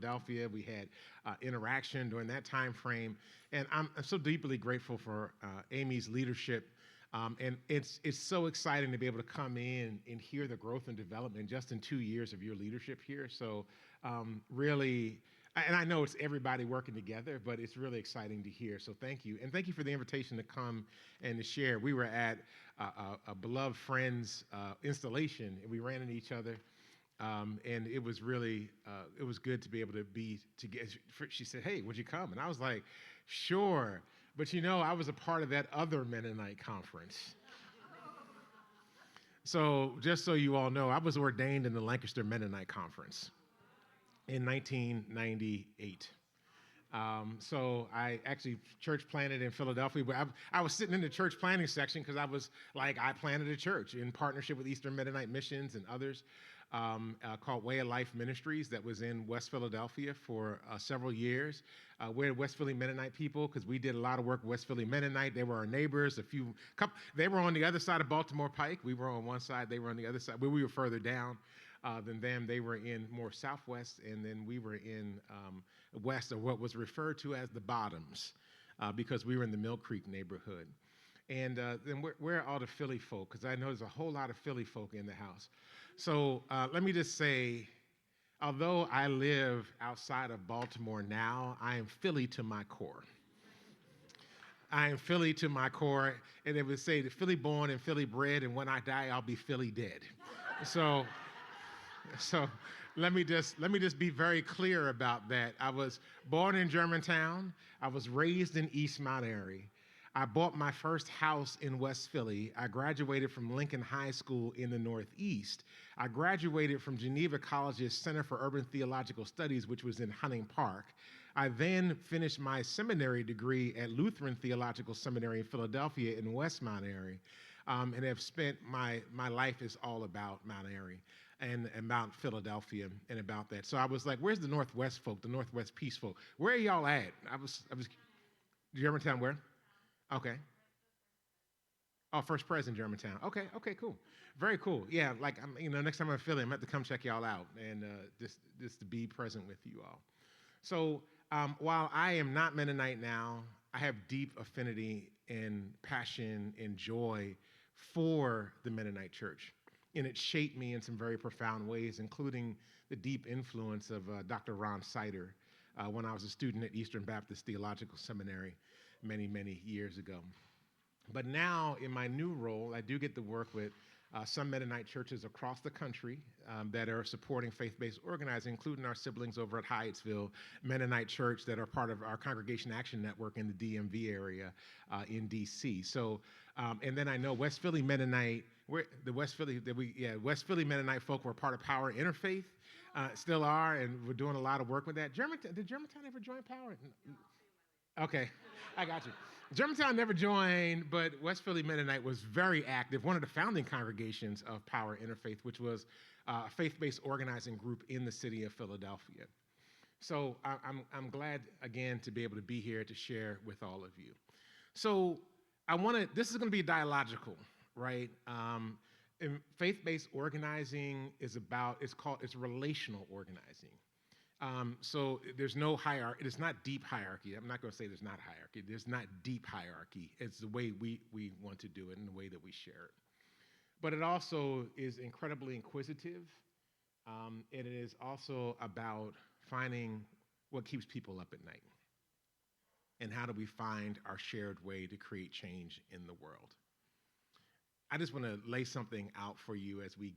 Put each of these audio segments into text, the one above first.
Philadelphia. We had interaction during that time frame. And I'm so deeply grateful for Amy's leadership. And it's so exciting to be able to come in and hear the growth and development just in 2 years of your leadership here. So really, and I know it's everybody working together, but it's really exciting to hear. So thank you. And thank you for the invitation to come and to share. We were at a beloved friend's installation, and we ran into each other. And it was really, it was good to be able to be together. She said, "Hey, would you come?" And I was like, "Sure." But you know, I was a part of that other Mennonite conference. So just so you all know, I was ordained in the Lancaster Mennonite Conference in 1998. So I actually church planted in Philadelphia. But I was sitting in the church planting section because I was like, I planted a church in partnership with Eastern Mennonite Missions and others called Way of Life Ministries that was in West Philadelphia for several years. We're West Philly Mennonite people because we did a lot of work with West Philly Mennonite. They were our neighbors. They were on the other side of Baltimore Pike. We were on one side. They were on the other side. We were further down than them. They were in more southwest, and then we were in west of what was referred to as the Bottoms because we were in the Mill Creek neighborhood. And then where are all the Philly folk? Because I know there's a whole lot of Philly folk in the house. So let me just say, although I live outside of Baltimore now, I am Philly to my core. I am Philly to my core, and it would say Philly born and Philly bred, and when I die, I'll be Philly dead. So let me just be very clear about that. I was born in Germantown. I was raised in East Mount Airy. I bought my first house in West Philly. I graduated from Lincoln High School in the Northeast. I graduated from Geneva College's Center for Urban Theological Studies, which was in Hunting Park. I then finished my seminary degree at Lutheran Theological Seminary in Philadelphia in West Mount Airy, and have spent my life is all about Mount Airy and about Philadelphia and about that. So I was like, where's the Northwest folk, the Northwest Peace folk? Where are y'all at? I was Germantown, where? Okay. Oh, First Pres in Germantown. Okay, cool. Very cool. Yeah, like next time I'm in Philly, I'm gonna have to come check y'all out and just to be present with you all. So while I am not Mennonite now, I have deep affinity and passion and joy for the Mennonite Church, and it shaped me in some very profound ways, including the deep influence of Dr. Ron Sider when I was a student at Eastern Baptist Theological Seminary many years ago. But now, in my new role, I do get to work with some Mennonite churches across the country that are supporting faith-based organizing, including our siblings over at Hyattsville Mennonite Church that are part of our Congregation Action Network in the DMV area in DC. So, and then I know West Philly Mennonite, West Philly Mennonite folk were part of Power Interfaith, still are, and we're doing a lot of work with that. Did Germantown ever join Power? Okay, I got you. Germantown never joined, but West Philly Mennonite was very active, one of the founding congregations of Power Interfaith, which was a faith-based organizing group in the city of Philadelphia. So I'm glad, again, to be able to be here to share with all of you. So this is going to be dialogical, right? And faith-based organizing it's relational organizing. So there's no hierarchy. It's not deep hierarchy. I'm not going to say there's not hierarchy. There's not deep hierarchy. It's the way we want to do it and the way that we share it. But it also is incredibly inquisitive. And it is also about finding what keeps people up at night. And how do we find our shared way to create change in the world? I just want to lay something out for you as we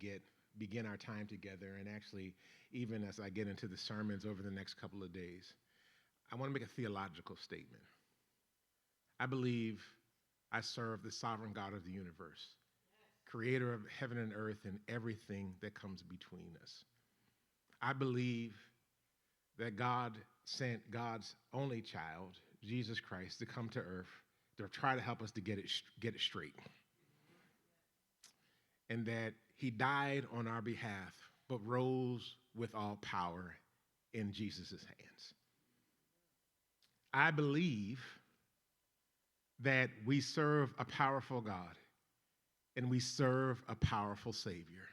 begin our time together, and actually even as I get into the sermons over the next couple of days. I want to make a theological statement. I believe I serve the sovereign God of the universe, creator of heaven and earth and everything that comes between us. I believe that God sent God's only child, Jesus Christ, to come to earth to try to help us to get it straight. And that he died on our behalf, but rose with all power in Jesus' hands. I believe that we serve a powerful God and we serve a powerful Savior.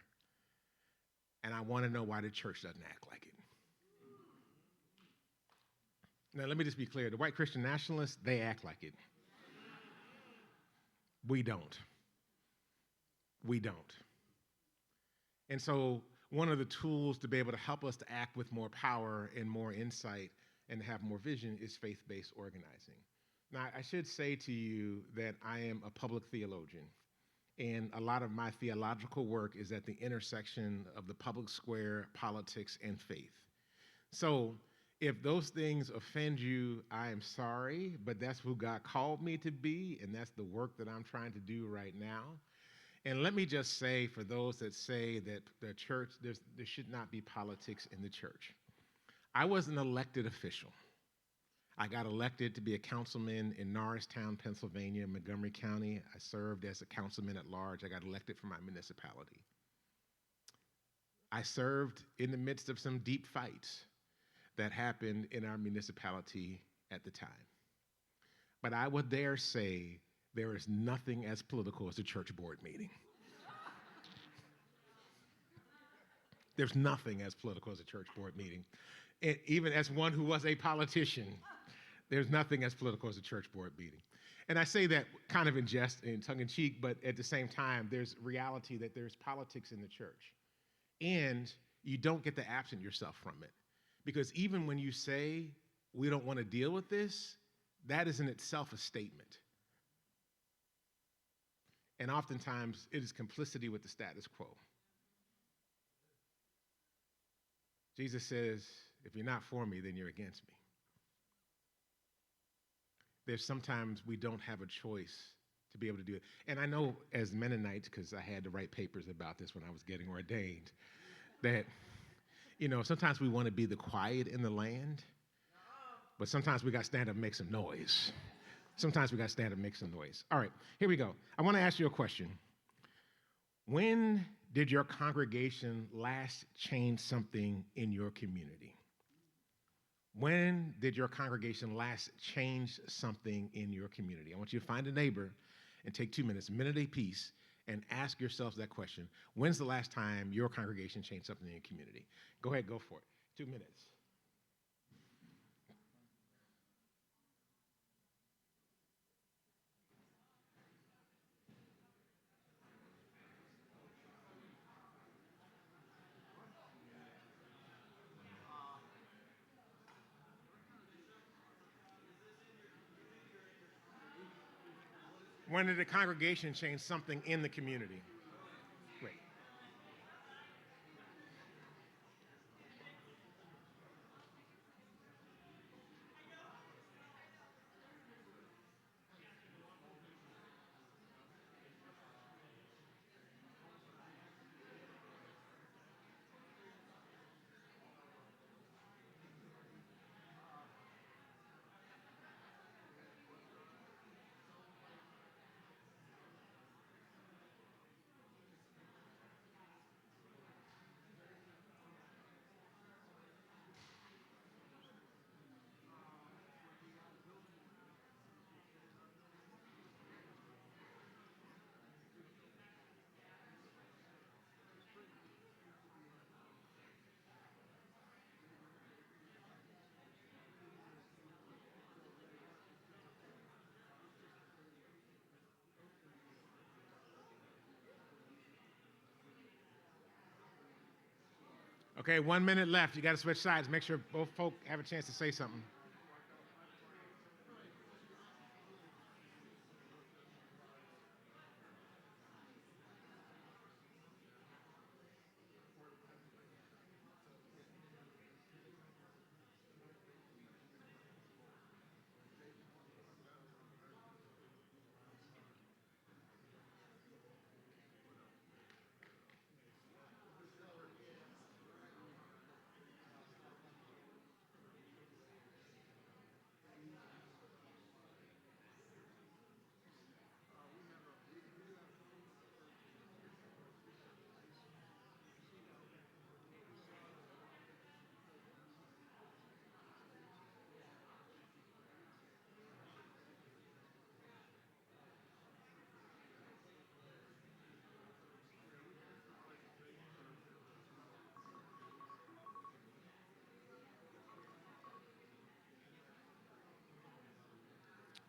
And I want to know why the church doesn't act like it. Now, let me just be clear. The white Christian nationalists, they act like it. We don't. We don't. And so, one of the tools to be able to help us to act with more power and more insight and to have more vision is faith-based organizing. Now, I should say to you that I am a public theologian, and a lot of my theological work is at the intersection of the public square, politics, and faith. So, if those things offend you, I am sorry, but that's who God called me to be, and that's the work that I'm trying to do right now. And let me just say, for those that say that the church, there should not be politics in the church. I was an elected official. I got elected to be a councilman in Norristown, Pennsylvania, Montgomery County. I served as a councilman at large. I got elected for my municipality. I served in the midst of some deep fights that happened in our municipality at the time. But I would dare say there is nothing as political as a church board meeting. There's nothing as political as a church board meeting. And even as one who was a politician, there's nothing as political as a church board meeting. And I say that kind of in jest and tongue in cheek, but at the same time, there's reality that there's politics in the church. And you don't get to absent yourself from it. Because even when you say, we don't want to deal with this, that is in itself a statement. And oftentimes, it is complicity with the status quo. Jesus says, if you're not for me, then you're against me. There's sometimes we don't have a choice to be able to do it. And I know as Mennonites, because I had to write papers about this when I was getting ordained, that, sometimes we want to be the quiet in the land, but sometimes we got to stand up and make some noise. Sometimes we got to stand up and make some noise. All right, here we go. I want to ask you a question. When did your congregation last change something in your community? When did your congregation last change something in your community? I want you to find a neighbor and take 2 minutes, a minute apiece, and ask yourselves that question. When's the last time your congregation changed something in your community? Go ahead, go for it. 2 minutes. When did the congregation change something in the community? Great. Okay, 1 minute left. You got to switch sides. Make sure both folk have a chance to say something.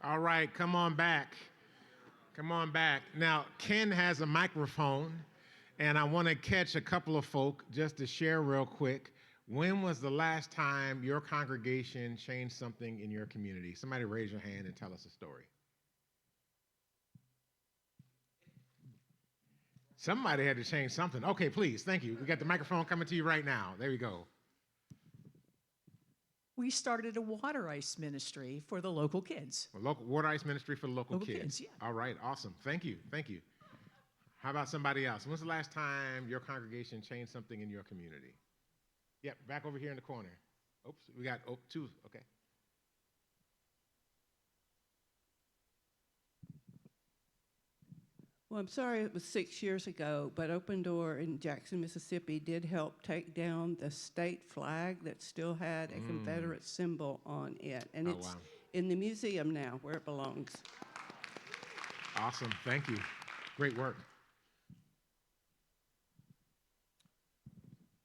All right, come on back. Come on back. Now, Ken has a microphone, and I want to catch a couple of folk just to share real quick. When was the last time your congregation changed something in your community? Somebody raise your hand and tell us a story. Somebody had to change something. Okay, please, thank you. We got the microphone coming to you right now. There we go. We started a water ice ministry for the local kids. A local water ice ministry for the local kids. Yeah. All right, awesome. Thank you, thank you. How about somebody else? When's the last time your congregation changed something in your community? Yep, back over here in the corner. Oops, we got two, okay. Well, I'm sorry it was 6 years ago, but Open Door in Jackson, Mississippi did help take down the state flag that still had a Confederate symbol on it. And it's in the museum now where it belongs. Awesome, thank you. Great work.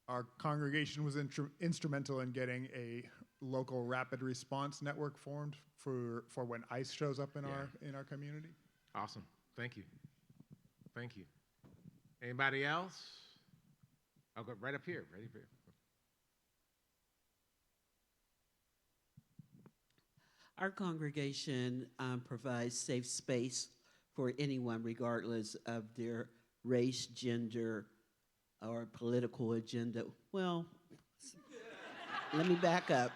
Our congregation was instrumental in getting a local rapid response network formed for when ICE shows up in our community. Awesome, thank you. Thank you. Anybody else? I'll go right up here, right up here. Our congregation provides safe space for anyone, regardless of their race, gender, or political agenda. Well, let me back up.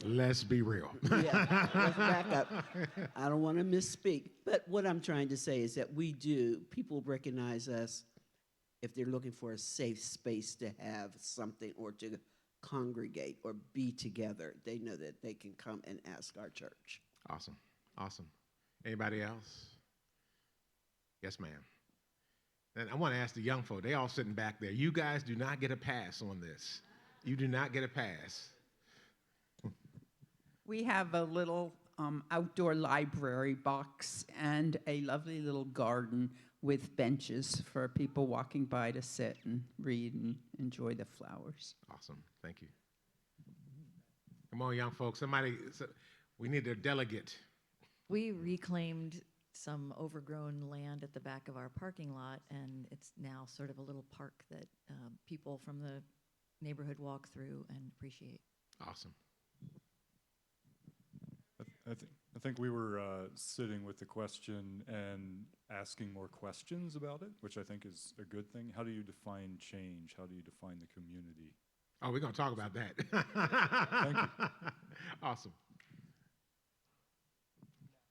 Let's be real. Yeah, let's back up. I don't want to misspeak. But what I'm trying to say is that people recognize us if they're looking for a safe space to have something or to congregate or be together. They know that they can come and ask our church. Awesome, awesome. Anybody else? Yes, ma'am. And I want to ask the young folk, they all sitting back there. You guys do not get a pass on this. You do not get a pass. We have a little outdoor library box and a lovely little garden with benches for people walking by to sit and read and enjoy the flowers. Awesome, thank you. Come on, young folks. We need a delegate. We reclaimed some overgrown land at the back of our parking lot, and it's now sort of a little park that people from the neighborhood walk through and appreciate. Awesome. I think we were sitting with the question and asking more questions about it, which I think is a good thing. How do you define change? How do you define the community? Oh, we're going to talk about that. Thank you. Awesome.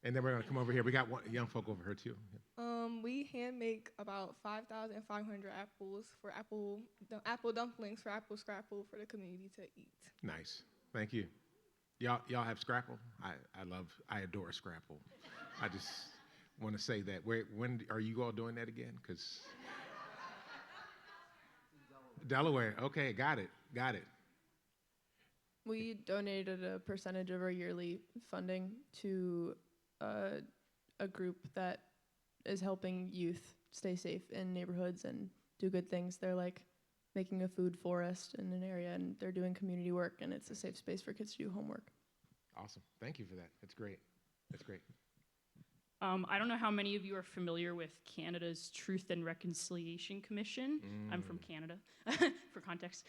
And then we're going to come over here. We got young folk over here, too. We hand make about 5,500 apples for apple dumplings for Apple Scrapple for the community to eat. Nice. Thank you. Y'all have Scrapple? I adore Scrapple. I just want to say that. When are you all doing that again? Because Delaware. Okay, got it. We donated a percentage of our yearly funding to a group that is helping youth stay safe in neighborhoods and do good things. They're like making a food forest in an area, and they're doing community work, and it's a safe space for kids to do homework. Awesome. Thank you for that. That's great. I don't know how many of you are familiar with Canada's Truth and Reconciliation Commission. I'm from Canada, for context.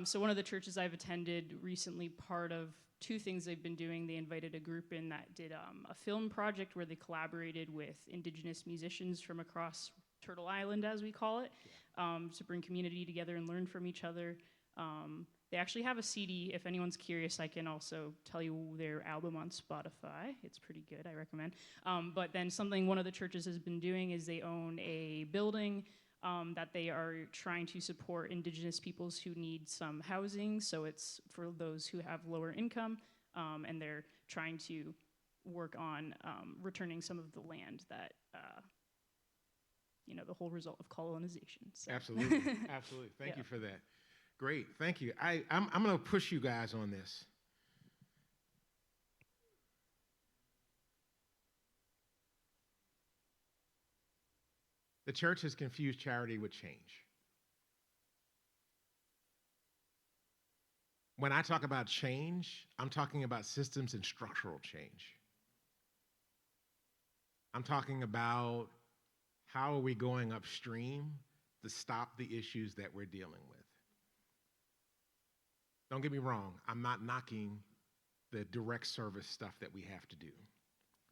So one of the churches I've attended recently, part of two things they've been doing, they invited a group in that did a film project where they collaborated with Indigenous musicians from across Turtle Island, as we call it, to bring community together and learn from each other. They actually have a CD. If anyone's curious, I can also tell you their album on Spotify. It's pretty good, I recommend. But then one of the churches has been doing is they own a building that they are trying to support Indigenous peoples who need some housing. So it's for those who have lower income, and they're trying to work on returning some of the land that, the whole result of colonization. So. Absolutely. Thank you for that. Great, thank you. I'm going to push you guys on this. The church has confused charity with change. When I talk about change, I'm talking about systems and structural change. I'm talking about how are we going upstream to stop the issues that we're dealing with. Don't get me wrong, I'm not knocking the direct service stuff that we have to do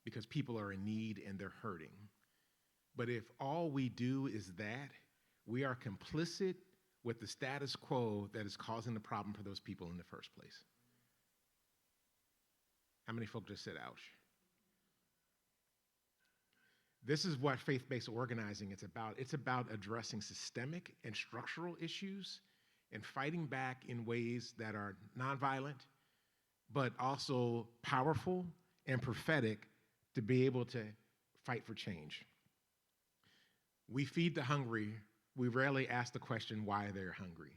because people are in need and they're hurting. But if all we do is that, we are complicit with the status quo that is causing the problem for those people in the first place. How many folk just said, ouch? This is what faith-based organizing is about. It's about addressing systemic and structural issues and fighting back in ways that are nonviolent, but also powerful and prophetic to be able to fight for change. We feed the hungry. We rarely ask the question why they're hungry.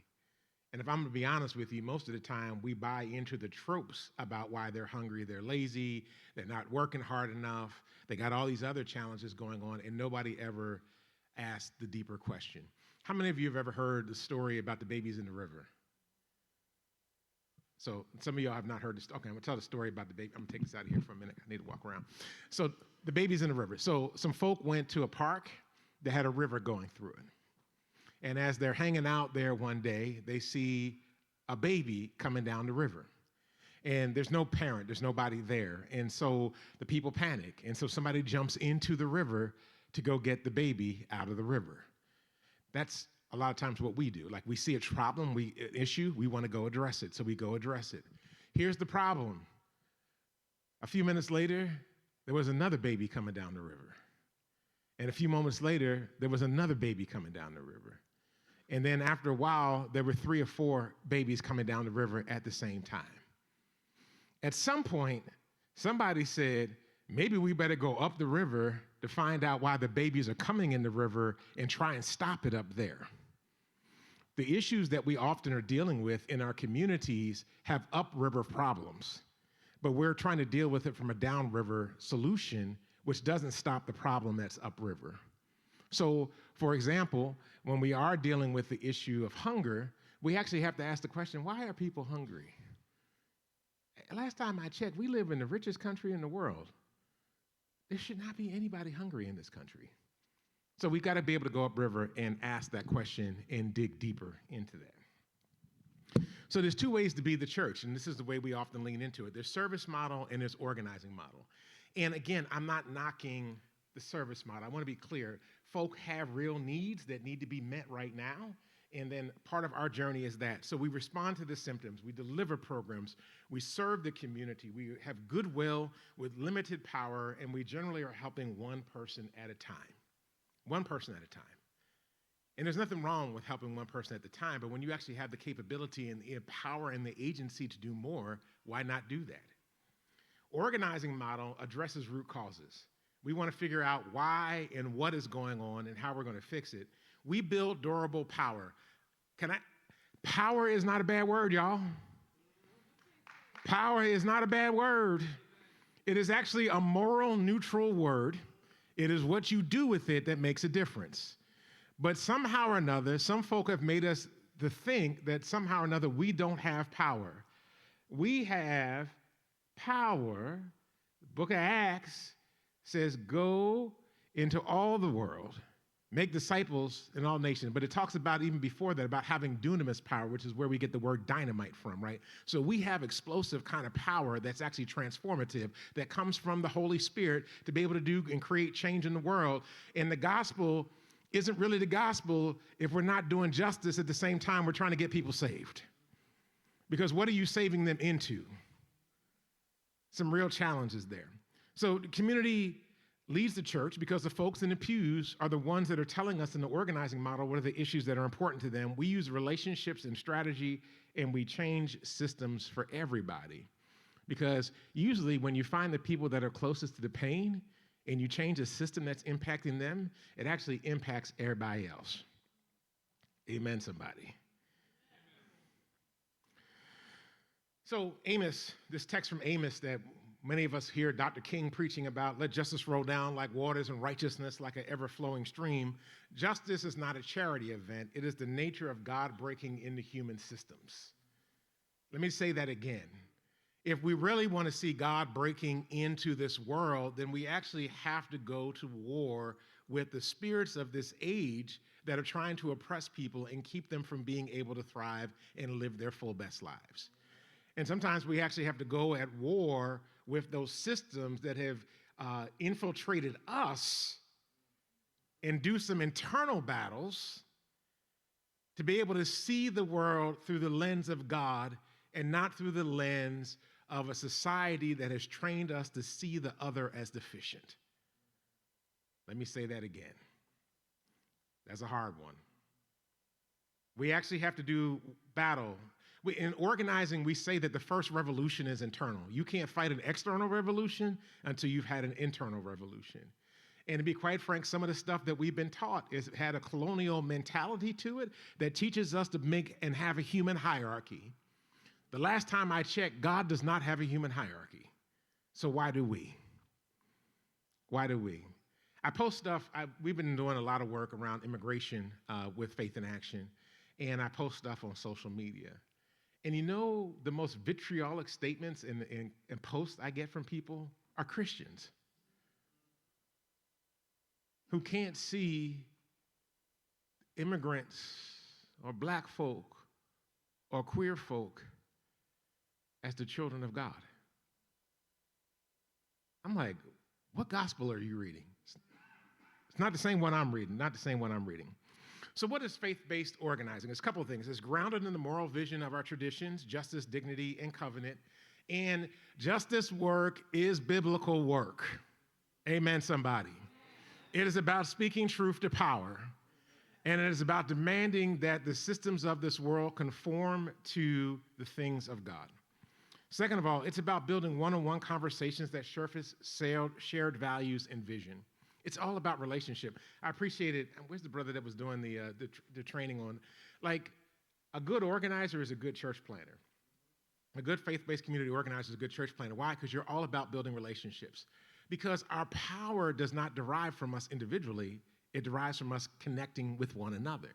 And if I'm gonna be honest with you, most of the time we buy into the tropes about why they're hungry. They're lazy, they're not working hard enough, they got all these other challenges going on, and nobody ever asked the deeper question. How many of you have ever heard the story about the babies in the river? So some of y'all have not heard this. Okay, I'm gonna tell the story about the baby. I'm gonna take this out of here for a minute. I need to walk around. So the babies in the river. So some folk went to a park that had a river going through it. And as they're hanging out there one day, they see a baby coming down the river. And there's no parent, there's nobody there. And so the people panic. And so somebody jumps into the river to go get the baby out of the river. That's a lot of times what we do. Like we see a problem, an issue, we want to go address it. So we go address it. Here's the problem. A few minutes later, there was another baby coming down the river. And a few moments later, there was another baby coming down the river. And then after a while, there were 3 or 4 babies coming down the river at the same time. At some point, somebody said, maybe we better go up the river to find out why the babies are coming in the river and try and stop it up there. The issues that we often are dealing with in our communities have upriver problems, but we're trying to deal with it from a downriver solution, which doesn't stop the problem that's upriver. So, for example, when we are dealing with the issue of hunger, we actually have to ask the question, why are people hungry? Last time I checked, we live in the richest country in the world. There should not be anybody hungry in this country. So we've got to be able to go upriver and ask that question and dig deeper into that. So there's 2 ways to be the church, and this is the way we often lean into it. There's service model and there's organizing model. And again, I'm not knocking the service model. I want to be clear. Folk have real needs that need to be met right now, and then part of our journey is that. So we respond to the symptoms, we deliver programs, we serve the community, we have goodwill with limited power, and we generally are helping one person at a time. One person at a time. And there's nothing wrong with helping one person at the time, but when you actually have the capability and the power and the agency to do more, why not do that? Organizing model addresses root causes. We want to figure out why and what is going on and how we're going to fix it. We build durable power. Power is not a bad word, y'all. Power is not a bad word. It is actually a moral neutral word. It is what you do with it that makes a difference. But somehow or another, some folk have made us to think that somehow or another we don't have power. We have power. The book of Acts says, go into all the world, make disciples in all nations. But it talks about, even before that, about having dunamis power, which is where we get the word dynamite from, right? So we have explosive kind of power that's actually transformative, that comes from the Holy Spirit to be able to do and create change in the world. And the gospel isn't really the gospel if we're not doing justice at the same time we're trying to get people saved. Because what are you saving them into? Some real challenges there. So the community leads the church because the folks in the pews are the ones that are telling us in the organizing model what are the issues that are important to them. We use relationships and strategy, and we change systems for everybody. Because usually when you find the people that are closest to the pain and you change a system that's impacting them, it actually impacts everybody else. Amen, somebody. So Amos, this text from Amos that many of us hear Dr. King preaching about, let justice roll down like waters and righteousness like an ever-flowing stream. Justice is not a charity event. It is the nature of God breaking into human systems. Let me say that again. If we really want to see God breaking into this world, then we actually have to go to war with the spirits of this age that are trying to oppress people and keep them from being able to thrive and live their full best lives. And sometimes we actually have to go at war with those systems that have infiltrated us and do some internal battles to be able to see the world through the lens of God and not through the lens of a society that has trained us to see the other as deficient. Let me say that again. That's a hard one. We actually have to do battle. In organizing, we say that the first revolution is internal. You can't fight an external revolution until you've had an internal revolution. And to be quite frank, some of the stuff that we've been taught had a colonial mentality to it that teaches us to make and have a human hierarchy. The last time I checked, God does not have a human hierarchy. So why do we? Why do we? I post stuff. We've been doing a lot of work around immigration with Faith in Action, and I post stuff on social media. And you know, the most vitriolic statements and posts I get from people are Christians who can't see immigrants or black folk or queer folk as the children of God. I'm like, what gospel are you reading? It's not the same one I'm reading, not the same one I'm reading. So what is faith-based organizing? It's a couple of things. It's grounded in the moral vision of our traditions, justice, dignity, and covenant. And justice work is biblical work. Amen, somebody. It is about speaking truth to power. And it is about demanding that the systems of this world conform to the things of God. Second of all, it's about building one-on-one conversations that surface shared values and vision. It's all about relationship. I appreciate it. Where's the brother that was doing the training on? Like, a good organizer is a good church planner. A good faith-based community organizer is a good church planner. Why? Because you're all about building relationships. Because our power does not derive from us individually. It derives from us connecting with one another.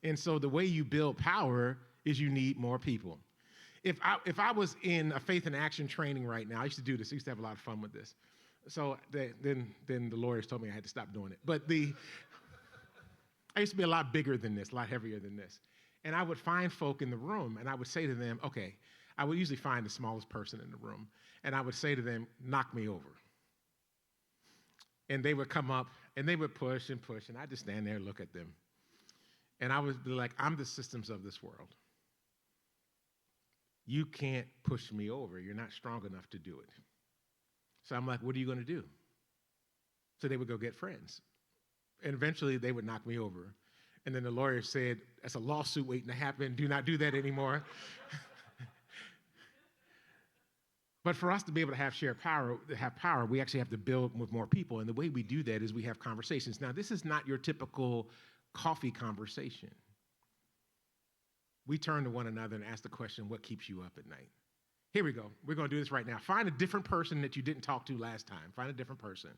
And so the way you build power is you need more people. If I was in a Faith in Action training right now, I used to do this. I used to have a lot of fun with this. So then the lawyers told me I had to stop doing it. But I used to be a lot bigger than this, a lot heavier than this. And I would find folk in the room, and I would say to them, okay, I would usually find the smallest person in the room, and I would say to them, knock me over. And they would come up, and they would push, and I'd just stand there and look at them. And I would be like, I'm the systems of this world. You can't push me over. You're not strong enough to do it. So I'm like, what are you going to do? So they would go get friends. And eventually they would knock me over. And then the lawyer said, that's a lawsuit waiting to happen. Do not do that anymore. But for us to be able to have shared power, we actually have to build with more people. And the way we do that is we have conversations. Now, this is not your typical coffee conversation. We turn to one another and ask the question, what keeps you up at night? Here we go. We're going to do this right now. Find a different person that you didn't talk to last time. Find a different person.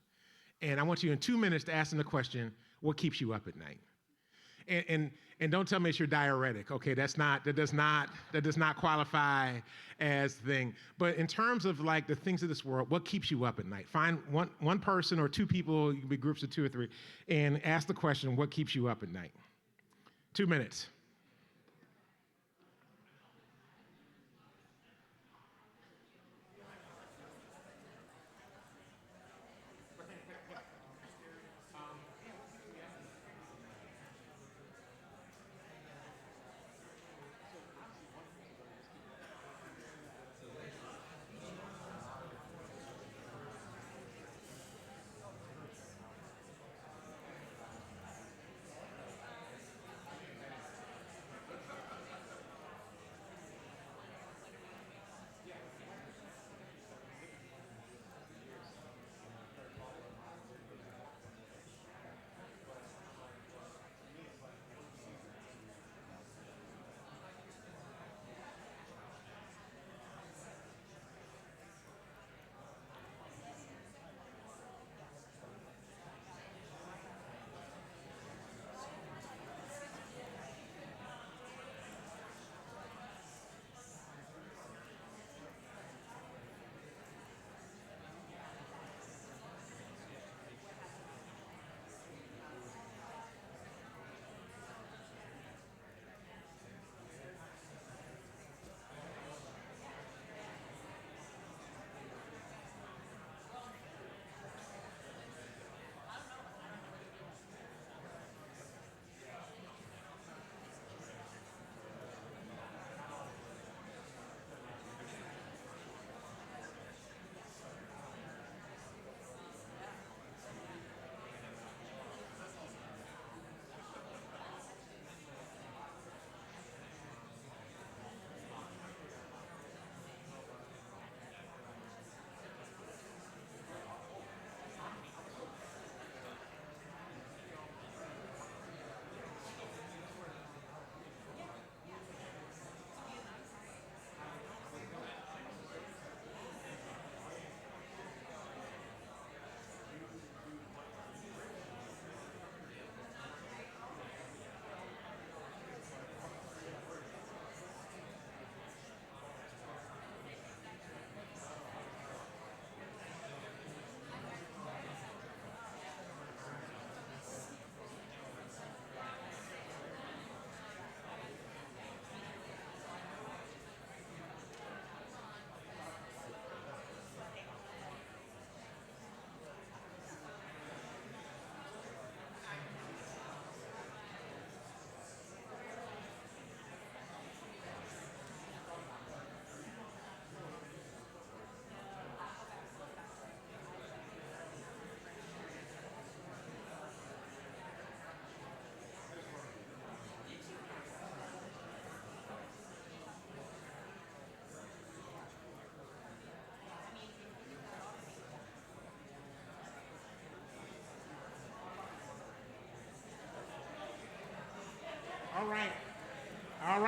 And I want you in 2 minutes to ask them the question, what keeps you up at night? And don't tell me it's your diuretic. Okay, that does not qualify as thing. But in terms of like the things of this world, what keeps you up at night? Find one person or two people, you can be groups of 2 or 3, and ask the question, what keeps you up at night? 2 minutes.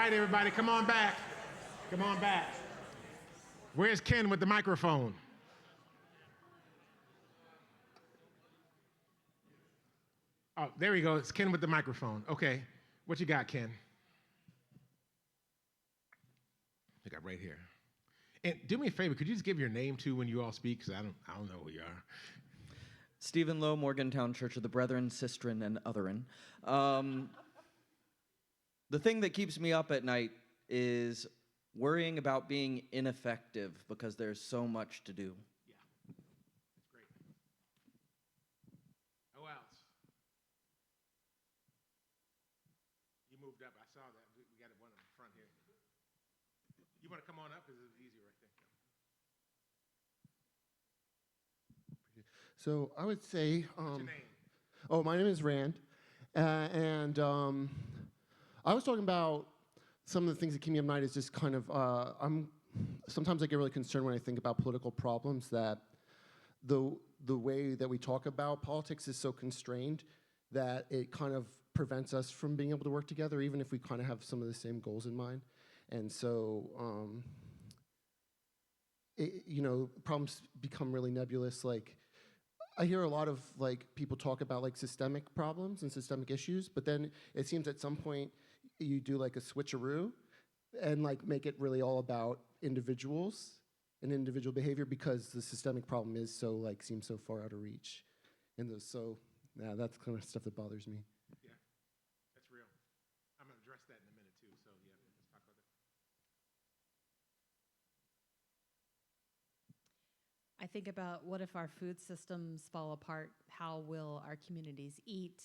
right, everybody, come on back. Come on back. Where's Ken with the microphone? Oh, there we go. It's Ken with the microphone. Okay. What you got, Ken? I got right here. And do me a favor, could you just give your name too when you all speak? Because I don't know who you are. Stephen Lowe, Morgantown Church of the Brethren, Sistren, and Otherin. The thing that keeps me up at night is worrying about being ineffective because there's so much to do. Yeah, that's great. Who else? You moved up. I saw that. We got one in the front here. You want to come on up? Because it's easy right there. So I would say, What's your name? oh, my name is Rand, and I was talking about some of the things that keep me up at night is just kind of, sometimes I get really concerned when I think about political problems that the way that we talk about politics is so constrained that it kind of prevents us from being able to work together, even if we kind of have some of the same goals in mind. And so, problems become really nebulous. Like, I hear a lot of people talk about systemic problems and systemic issues, but then it seems at some point you do a switcheroo and make it really all about individuals and individual behavior because the systemic problem is so seems so far out of reach. And yeah, that's kind of stuff that bothers me. Yeah, that's real. I'm going to address that in a minute too. So yeah, let's talk about that. I think about what if our food systems fall apart? How will our communities eat?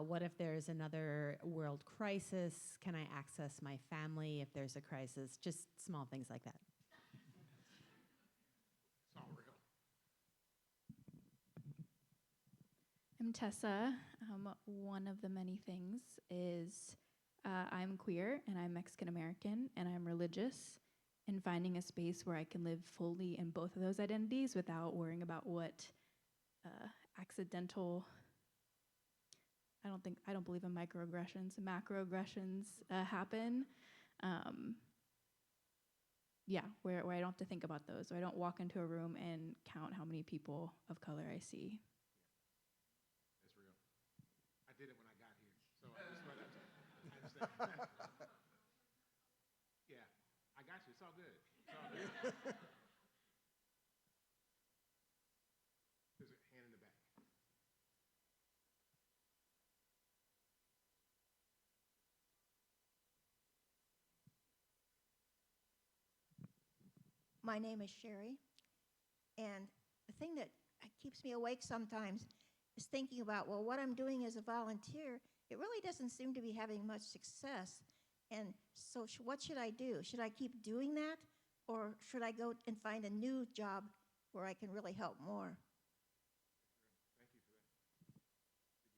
What if there's another world crisis? Can I access my family if there's a crisis? Just small things like that. It's all real. I'm Tessa. One of the many things is I'm queer and I'm Mexican American and I'm religious, and finding a space where I can live fully in both of those identities without worrying about what accidental, I don't believe in microaggressions, macroaggressions happen. Where I don't have to think about those, or I don't walk into a room and count how many people of color I see. That's real. I did it when I got here, so I understand. Yeah, I got you. It's all good. It's all good. There's a hand in the back. My name is Sherry, and the thing that keeps me awake sometimes is thinking about, well, what I'm doing as a volunteer, it really doesn't seem to be having much success. And so what should I do? Should I keep doing that, or should I go and find a new job where I can really help more? Thank you for that.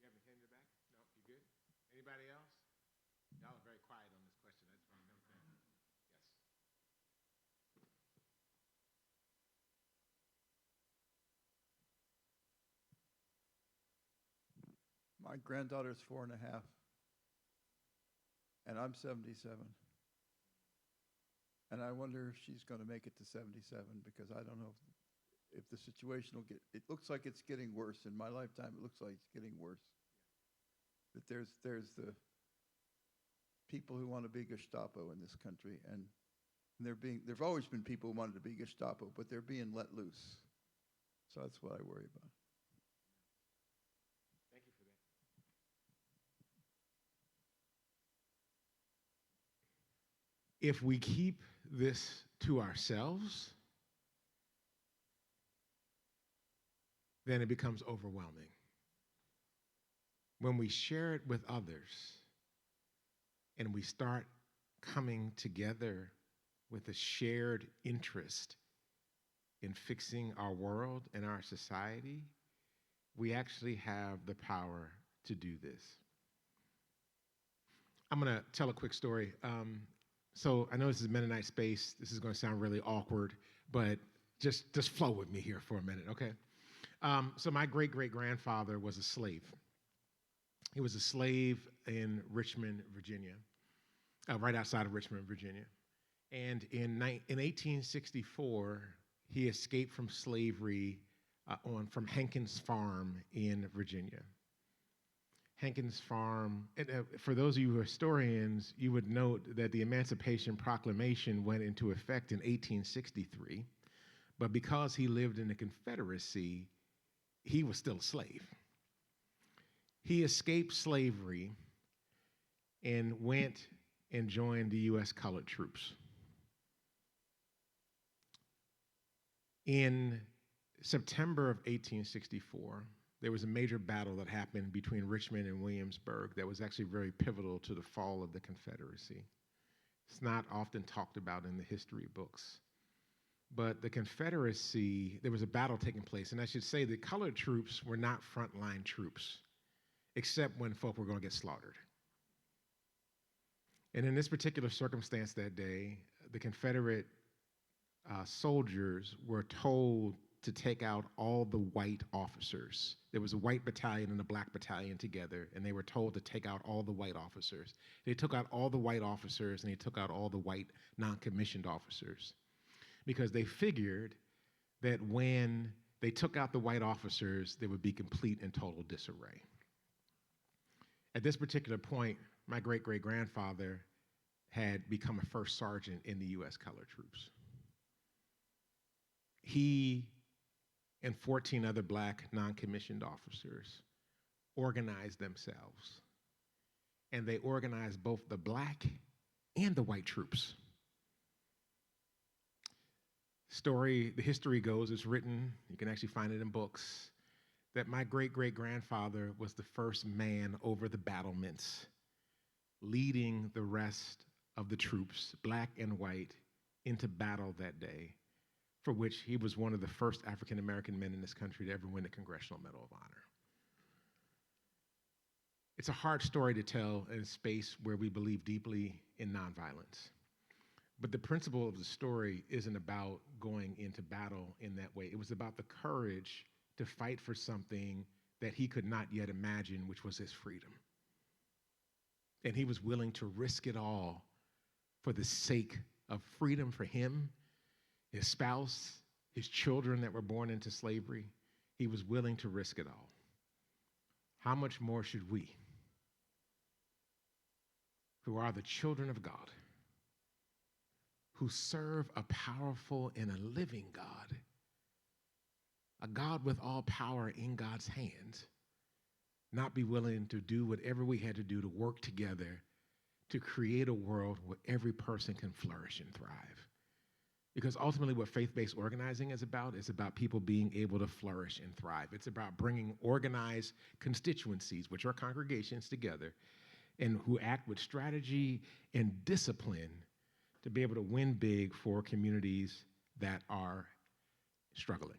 Did you have a hand in the back? No, you good? Anybody else? Y'all are very quiet on this question. I just want to note that. Yes. My granddaughter's 4.5, and I'm 77. And I wonder if she's going to make it to 77, because I don't know if the situation will get, it looks like it's getting worse. In my lifetime, it looks like it's getting worse. That there's the people who want to be Gestapo in this country, and there've always been people who wanted to be Gestapo, but they're being let loose. So that's what I worry about. Thank you for that. If we keep this to ourselves, then it becomes overwhelming. When we share it with others and we start coming together with a shared interest in fixing our world and our society, we actually have the power to do this. I'm going to tell a quick story. So I know this is Mennonite space. This is going to sound really awkward, but just flow with me here for a minute, okay? So my great-great-grandfather was a slave. He was a slave in Richmond, Virginia. right outside of Richmond, Virginia. And in 1864, he escaped from slavery from Hankins Farm in Virginia. Hankins Farm, and, for those of you who are historians, you would note that the Emancipation Proclamation went into effect in 1863, but because he lived in the Confederacy, he was still a slave. He escaped slavery and went and joined the U.S. colored troops. In September of 1864, there was a major battle that happened between Richmond and Williamsburg that was actually very pivotal to the fall of the Confederacy. It's not often talked about in the history books. But the Confederacy, there was a battle taking place, and I should say the colored troops were not frontline troops, except when folk were going to get slaughtered. And in this particular circumstance that day, the Confederate soldiers were told to take out all the white officers. There was a white battalion and a black battalion together, and they were told to take out all the white officers. They took out all the white officers, and they took out all the white non-commissioned officers, because they figured that when they took out the white officers, there would be complete and total disarray. At this particular point, my great-great-grandfather had become a first sergeant in the U.S. colored troops. He and 14 other black non-commissioned officers organized themselves, and they organized both the black and the white troops. The history goes, it's written, you can actually find it in books, that my great-great-grandfather was the first man over the battlements, leading the rest of the troops, black and white, into battle that day, for which he was one of the first African-American men in this country to ever win the Congressional Medal of Honor. It's a hard story to tell in a space where we believe deeply in nonviolence. But the principle of the story isn't about going into battle in that way. It was about the courage to fight for something that he could not yet imagine, which was his freedom. And he was willing to risk it all for the sake of freedom for him, his spouse, his children that were born into slavery. He was willing to risk it all. How much more should we, who are the children of God, who serve a powerful and a living God, a God with all power in God's hands, not be willing to do whatever we had to do to work together to create a world where every person can flourish and thrive? Because ultimately what faith-based organizing is about people being able to flourish and thrive. It's about bringing organized constituencies, which are congregations, together, and who act with strategy and discipline to be able to win big for communities that are struggling.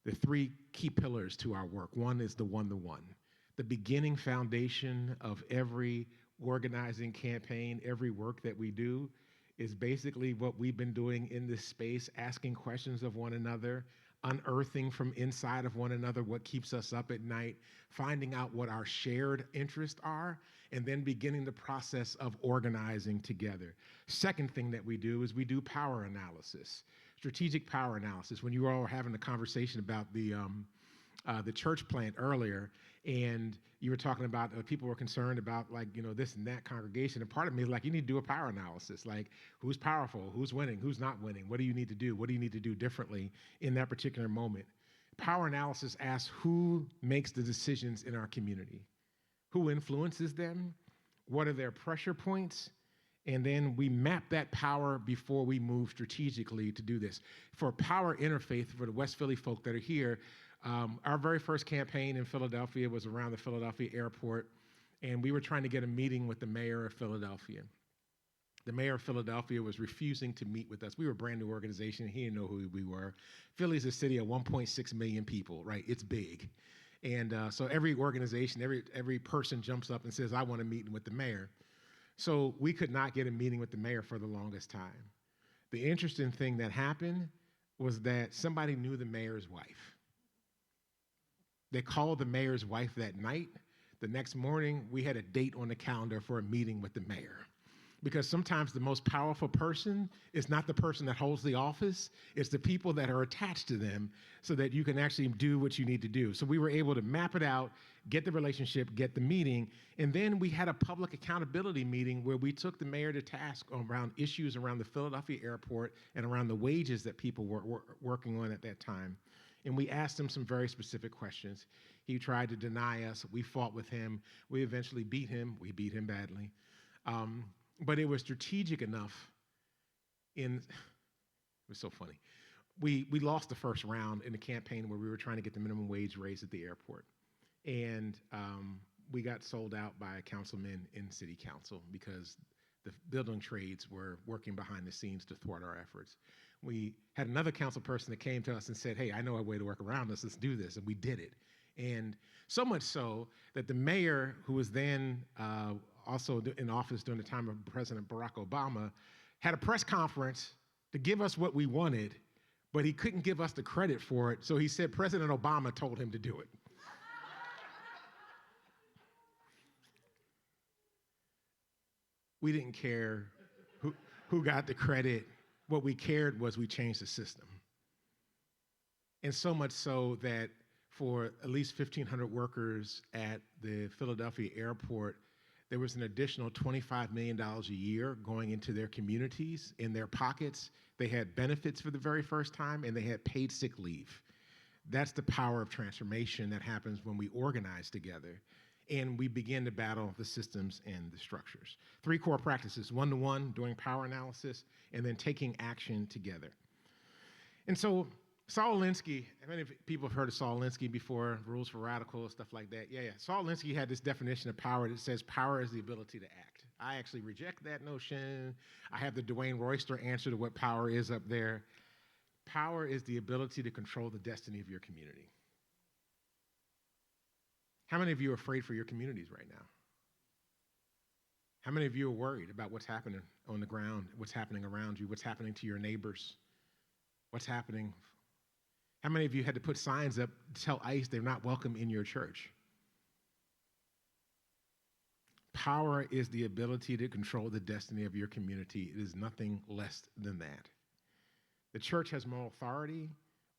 The three key pillars to our work. One is the one-to-one. The beginning foundation of every organizing campaign, every work that we do, is basically what we've been doing in this space, asking questions of one another, unearthing from inside of one another what keeps us up at night, finding out what our shared interests are, and then beginning the process of organizing together. Second thing that we do is we do power analysis, strategic power analysis. When you all were having a conversation about the church plant earlier, and you were talking about people were concerned about this and that congregation, and part of me is like, you need to do a power analysis, like who's powerful, who's winning, who's not winning, what do you need to do, what do you need to do differently in that particular moment. Power analysis asks who makes the decisions in our community, who influences them, what are their pressure points, and then we map that power before we move strategically to do this. For power interfaith, for the West Philly folk that are here, our very first campaign in Philadelphia was around the Philadelphia airport, and we were trying to get a meeting with the mayor of Philadelphia. The mayor of Philadelphia was refusing to meet with us. We were a brand new organization. He didn't know who we were. Philly's a city of 1.6 million people, right? It's big. And so every organization, every person jumps up and says, I want a meeting with the mayor. So we could not get a meeting with the mayor for the longest time. The interesting thing that happened was that somebody knew the mayor's wife. They called the mayor's wife that night. The next morning, we had a date on the calendar for a meeting with the mayor. Because sometimes the most powerful person is not the person that holds the office, it's the people that are attached to them so that you can actually do what you need to do. So we were able to map it out, get the relationship, get the meeting, and then we had a public accountability meeting where we took the mayor to task around issues around the Philadelphia airport and around the wages that people were working on at that time. And we asked him some very specific questions. He tried to deny us. We fought with him. We eventually beat him. We beat him badly. But it was strategic enough it was so funny. We lost the first round in the campaign where we were trying to get the minimum wage raised at the airport. And we got sold out by a councilman in city council because the building trades were working behind the scenes to thwart our efforts. We had another council person that came to us and said, hey, I know a way to work around this, let's do this, and we did it. And so much so that the mayor, who was then also in office during the time of President Barack Obama, had a press conference to give us what we wanted, but he couldn't give us the credit for it, so he said President Obama told him to do it. We didn't care who got the credit. What we cared was we changed the system. And so much so that for at least 1,500 workers at the Philadelphia airport, there was an additional $25 million a year going into their communities, in their pockets. They had benefits for the very first time, and they had paid sick leave. That's the power of transformation that happens when we organize together and we begin to battle the systems and the structures. 3 core practices: one-to-one, doing power analysis, and then taking action together. And so Saul Alinsky, how many people have heard of Saul Alinsky before? Rules for Radicals, stuff like that. Yeah. Saul Alinsky had this definition of power that says power is the ability to act. I actually reject that notion. I have the Dwayne Royster answer to what power is up there. Power is the ability to control the destiny of your community. How many of you are afraid for your communities right now? How many of you are worried about what's happening on the ground, what's happening around you, what's happening to your neighbors, what's happening? How many of you had to put signs up to tell ICE they're not welcome in your church? Power is the ability to control the destiny of your community. It is nothing less than that. The church has moral authority.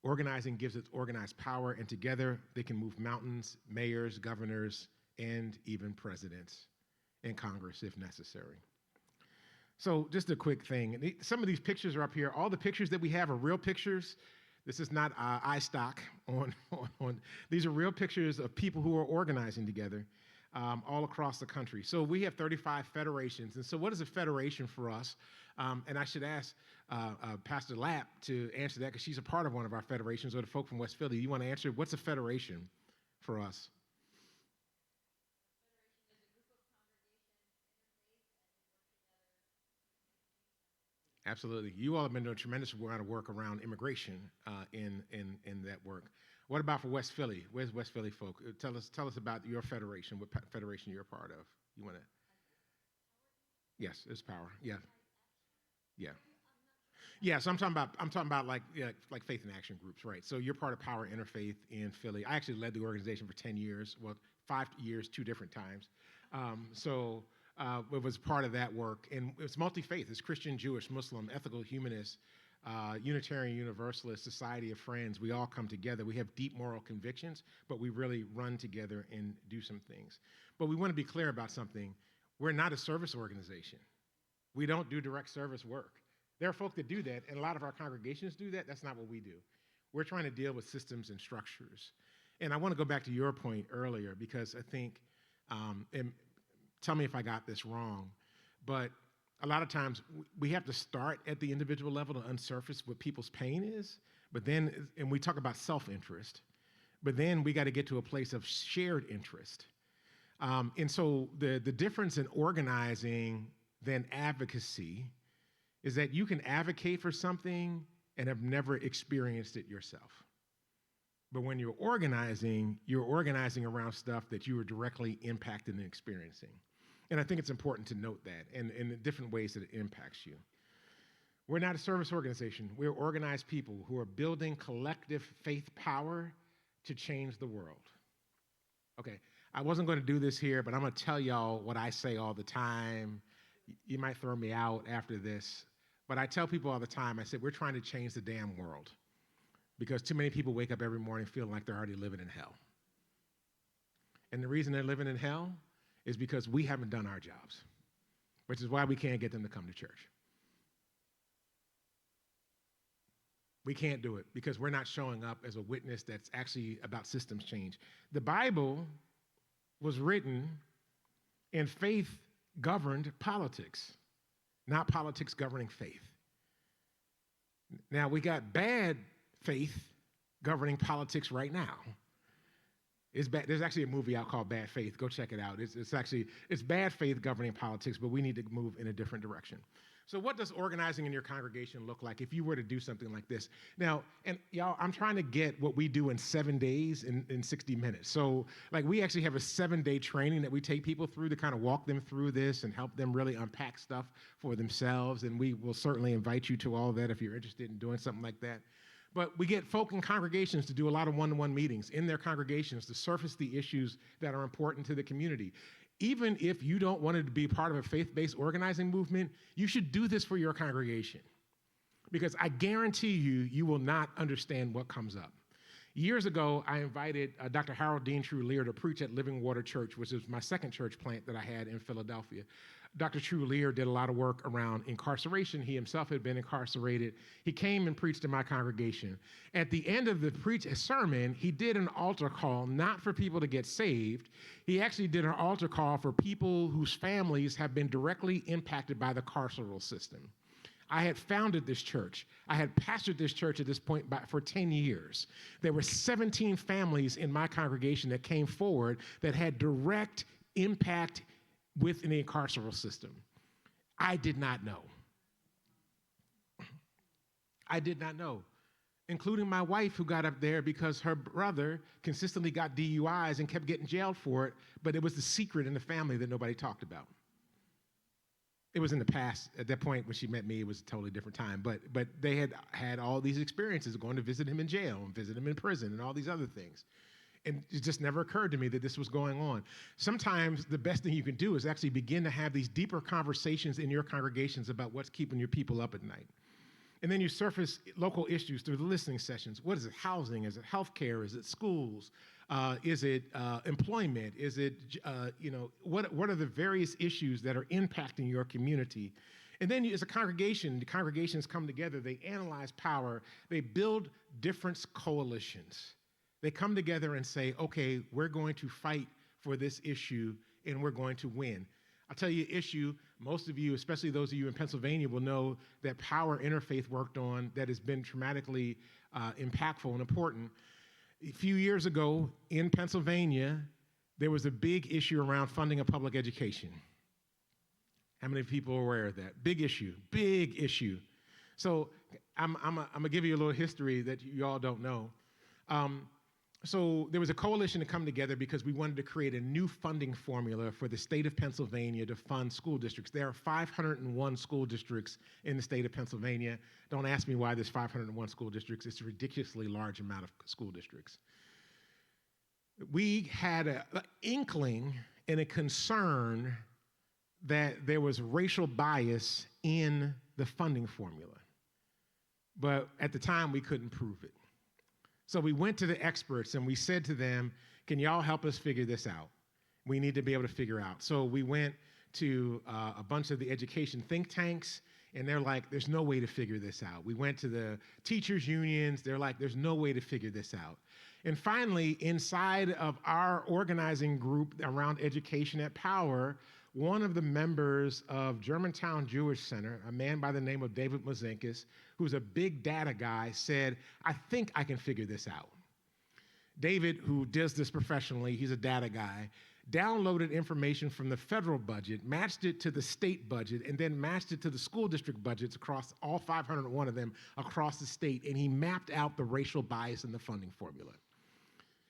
Organizing gives it organized power, and together they can move mountains, mayors, governors, and even presidents and Congress if necessary. So just a quick thing. Some of these pictures are up here. All the pictures that we have are real pictures. This is not iStock on. These are real pictures of people who are organizing together all across the country. So we have 35 federations. And so what is a federation for us? And I should ask Pastor Lapp to answer that because she's a part of one of our federations, or the folk from West Philly. You want to answer? What's a federation for us? Absolutely. You all have been doing a tremendous amount of work around immigration in that work. What about for West Philly? Where's West Philly folk? Tell us about your federation, what federation you're a part of. You want to? Yes, it's power. Yeah. Yeah. Yeah, so I'm talking about like faith and action groups, right? So you're part of Power Interfaith in Philly. I actually led the organization for 10 years, well, 5 years, 2 different times. It was part of that work, and it's multi-faith. It's Christian, Jewish, Muslim, ethical humanist, Unitarian Universalist, Society of Friends. We all come together. We have deep moral convictions, but we really run together and do some things. But we want to be clear about something. We're not a service organization. We don't do direct service work. There are folk that do that, and a lot of our congregations do that. That's not what we do. We're trying to deal with systems and structures. And I want to go back to your point earlier, because I think, and tell me if I got this wrong, but a lot of times we have to start at the individual level to unsurface what people's pain is, but then, and we talk about self-interest, but then we got to get to a place of shared interest. And so the difference in organizing than advocacy is that you can advocate for something and have never experienced it yourself. But when you're organizing around stuff that you are directly impacted and experiencing. And I think it's important to note that and the different ways that it impacts you. We're not a service organization. We're organized people who are building collective faith power to change the world. Okay, I wasn't going to do this here, but I'm going to tell y'all what I say all the time. you might throw me out after this, but I tell people all the time, I said, we're trying to change the damn world because too many people wake up every morning feeling like they're already living in hell. And the reason they're living in hell is because we haven't done our jobs, which is why we can't get them to come to church. We can't do it because we're not showing up as a witness that's actually about systems change. The Bible was written and faith governed politics, not politics governing faith. Now, we got bad faith governing politics right now. It's bad. There's actually a movie out called Bad Faith. Go check it out. It's bad faith governing politics, but we need to move in a different direction. So what does organizing in your congregation look like if you were to do something like this? Now, and y'all, I'm trying to get what we do in 7 days in 60 minutes. So like we actually have a 7-day training that we take people through to kind of walk them through this and help them really unpack stuff for themselves. And we will certainly invite you to all of that if you're interested in doing something like that. But we get folk in congregations to do a lot of one-to-one meetings in their congregations to surface the issues that are important to the community. Even if you don't want to be part of a faith-based organizing movement, you should do this for your congregation. Because I guarantee you, you will not understand what comes up. Years ago, I invited Dr. Harold Dean True Lear to preach at Living Water Church, which is my second church plant that I had in Philadelphia. Dr. True Lear did a lot of work around incarceration. He himself had been incarcerated. He came and preached in my congregation. At the end of the sermon, he did an altar call, not for people to get saved. He actually did an altar call for people whose families have been directly impacted by the carceral system. I had founded this church. I had pastored this church at this point for 10 years. There were 17 families in my congregation that came forward that had direct impact within the carceral system. I did not know. I did not know, including my wife who got up there because her brother consistently got DUIs and kept getting jailed for it, but it was the secret in the family that nobody talked about. It was in the past. At that point, when she met me, it was a totally different time. But they had all these experiences going to visit him in jail and visit him in prison and all these other things. And it just never occurred to me that this was going on. Sometimes the best thing you can do is actually begin to have these deeper conversations in your congregations about what's keeping your people up at night. And then you surface local issues through the listening sessions. What is it? Housing? Is it healthcare? Is it schools? Is it employment? Is it, what are the various issues that are impacting your community? And then as a congregation, the congregations come together, they analyze power, they build difference coalitions. They come together and say, okay, we're going to fight for this issue and we're going to win. I'll tell you an issue, most of you, especially those of you in Pennsylvania, will know that Power Interfaith worked on that has been dramatically impactful and important. A few years ago in Pennsylvania, there was a big issue around funding of public education. How many people are aware of that? Big issue, big issue. So I'm gonna give you a little history that you all don't know. So there was a coalition to come together because we wanted to create a new funding formula for the state of Pennsylvania to fund school districts. There are 501 school districts in the state of Pennsylvania. Don't ask me why there's 501 school districts. It's a ridiculously large amount of school districts. We had an inkling and a concern that there was racial bias in the funding formula. But at the time, we couldn't prove it. So we went to the experts and we said to them, can y'all help us figure this out? We need to be able to figure out. So we went to a bunch of the education think tanks and they're like, there's no way to figure this out. We went to the teachers unions, they're like, there's no way to figure this out. And finally, inside of our organizing group around education at Power, one of the members of Germantown Jewish Center, a man by the name of David Mazenkis, who's a big data guy, said, I think I can figure this out. David, who does this professionally, he's a data guy, downloaded information from the federal budget, matched it to the state budget, and then matched it to the school district budgets across all 501 of them across the state, and he mapped out the racial bias in the funding formula.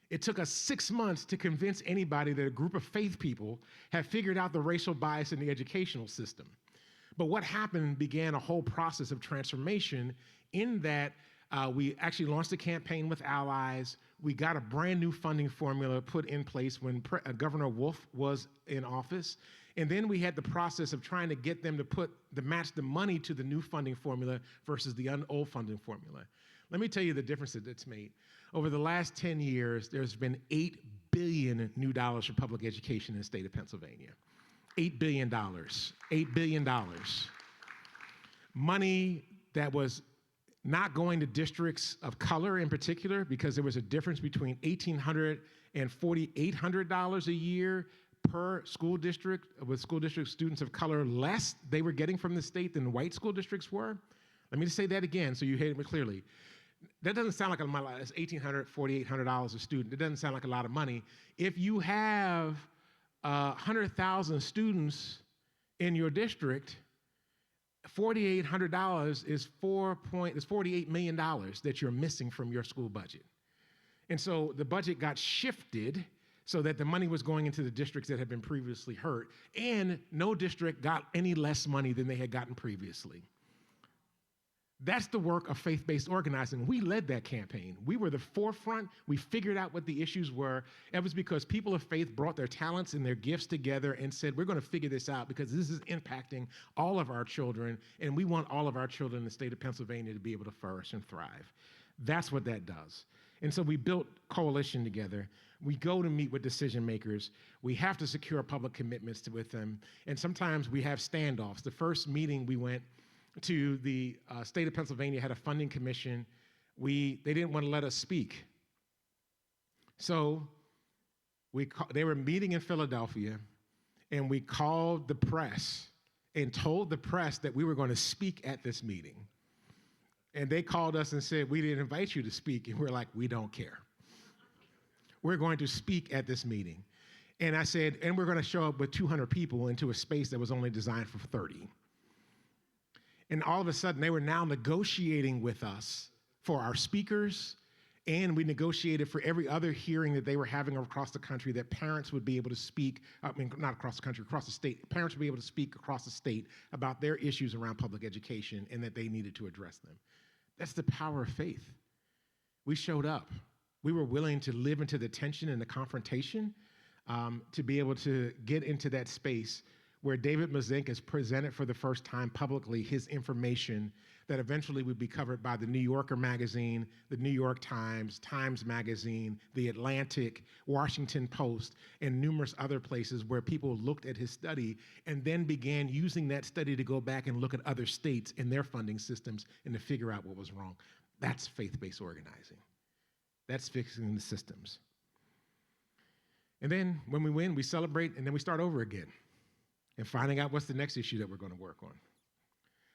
It took us 6 months to convince anybody that a group of faith people have figured out the racial bias in the educational system. But what happened began a whole process of transformation in that We actually launched a campaign with allies. We got a brand new funding formula put in place when Governor Wolf was in office. And then we had the process of trying to get them to match the money to the new funding formula versus the old funding formula. Let me tell you the difference that it's made. Over the last 10 years, there's been $8 billion new dollars for public education in the state of Pennsylvania. $8 billion. $8 billion. Money that was not going to districts of color in particular, because there was a difference between $1,800 and $4,800 a year per school district, with school district students of color less they were getting from the state than white school districts were. Let me just say that again so you hear it clearly. That doesn't sound like a lot. It's $1,800, $4,800 a student. It doesn't sound like a lot of money. If you have 100,000 students in your district, $4,800 is $48 million that you're missing from your school budget. And so the budget got shifted so that the money was going into the districts that had been previously hurt, and no district got any less money than they had gotten previously. That's the work of faith-based organizing. We led that campaign. We were the forefront. We figured out what the issues were. It was because people of faith brought their talents and their gifts together and said, we're going to figure this out because this is impacting all of our children, and we want all of our children in the state of Pennsylvania to be able to flourish and thrive. That's what that does. And so we built coalition together. We go to meet with decision makers. We have to secure public commitments with them. And sometimes we have standoffs. The first meeting we went to, the state of Pennsylvania had a funding commission. They didn't want to let us speak. So they were meeting in Philadelphia, and we called the press and told the press that we were going to speak at this meeting. And they called us and said, we didn't invite you to speak. And we're like, we don't care. We're going to speak at this meeting. And I said, and we're going to show up with 200 people into a space that was only designed for 30. And all of a sudden, they were now negotiating with us for our speakers, and we negotiated for every other hearing that they were having across the country that parents would be able to speak, not across the country, across the state. Parents would be able to speak across the state about their issues around public education and that they needed to address them. That's the power of faith. We showed up. We were willing to live into the tension and the confrontation to be able to get into that space where David Mazenk has presented for the first time publicly his information that eventually would be covered by the New Yorker magazine, the New York Times, Times Magazine, the Atlantic, Washington Post, and numerous other places where people looked at his study and then began using that study to go back and look at other states and their funding systems and to figure out what was wrong. That's faith-based organizing. That's fixing the systems. And then when we win, we celebrate, and then we start over again and finding out what's the next issue that we're going to work on.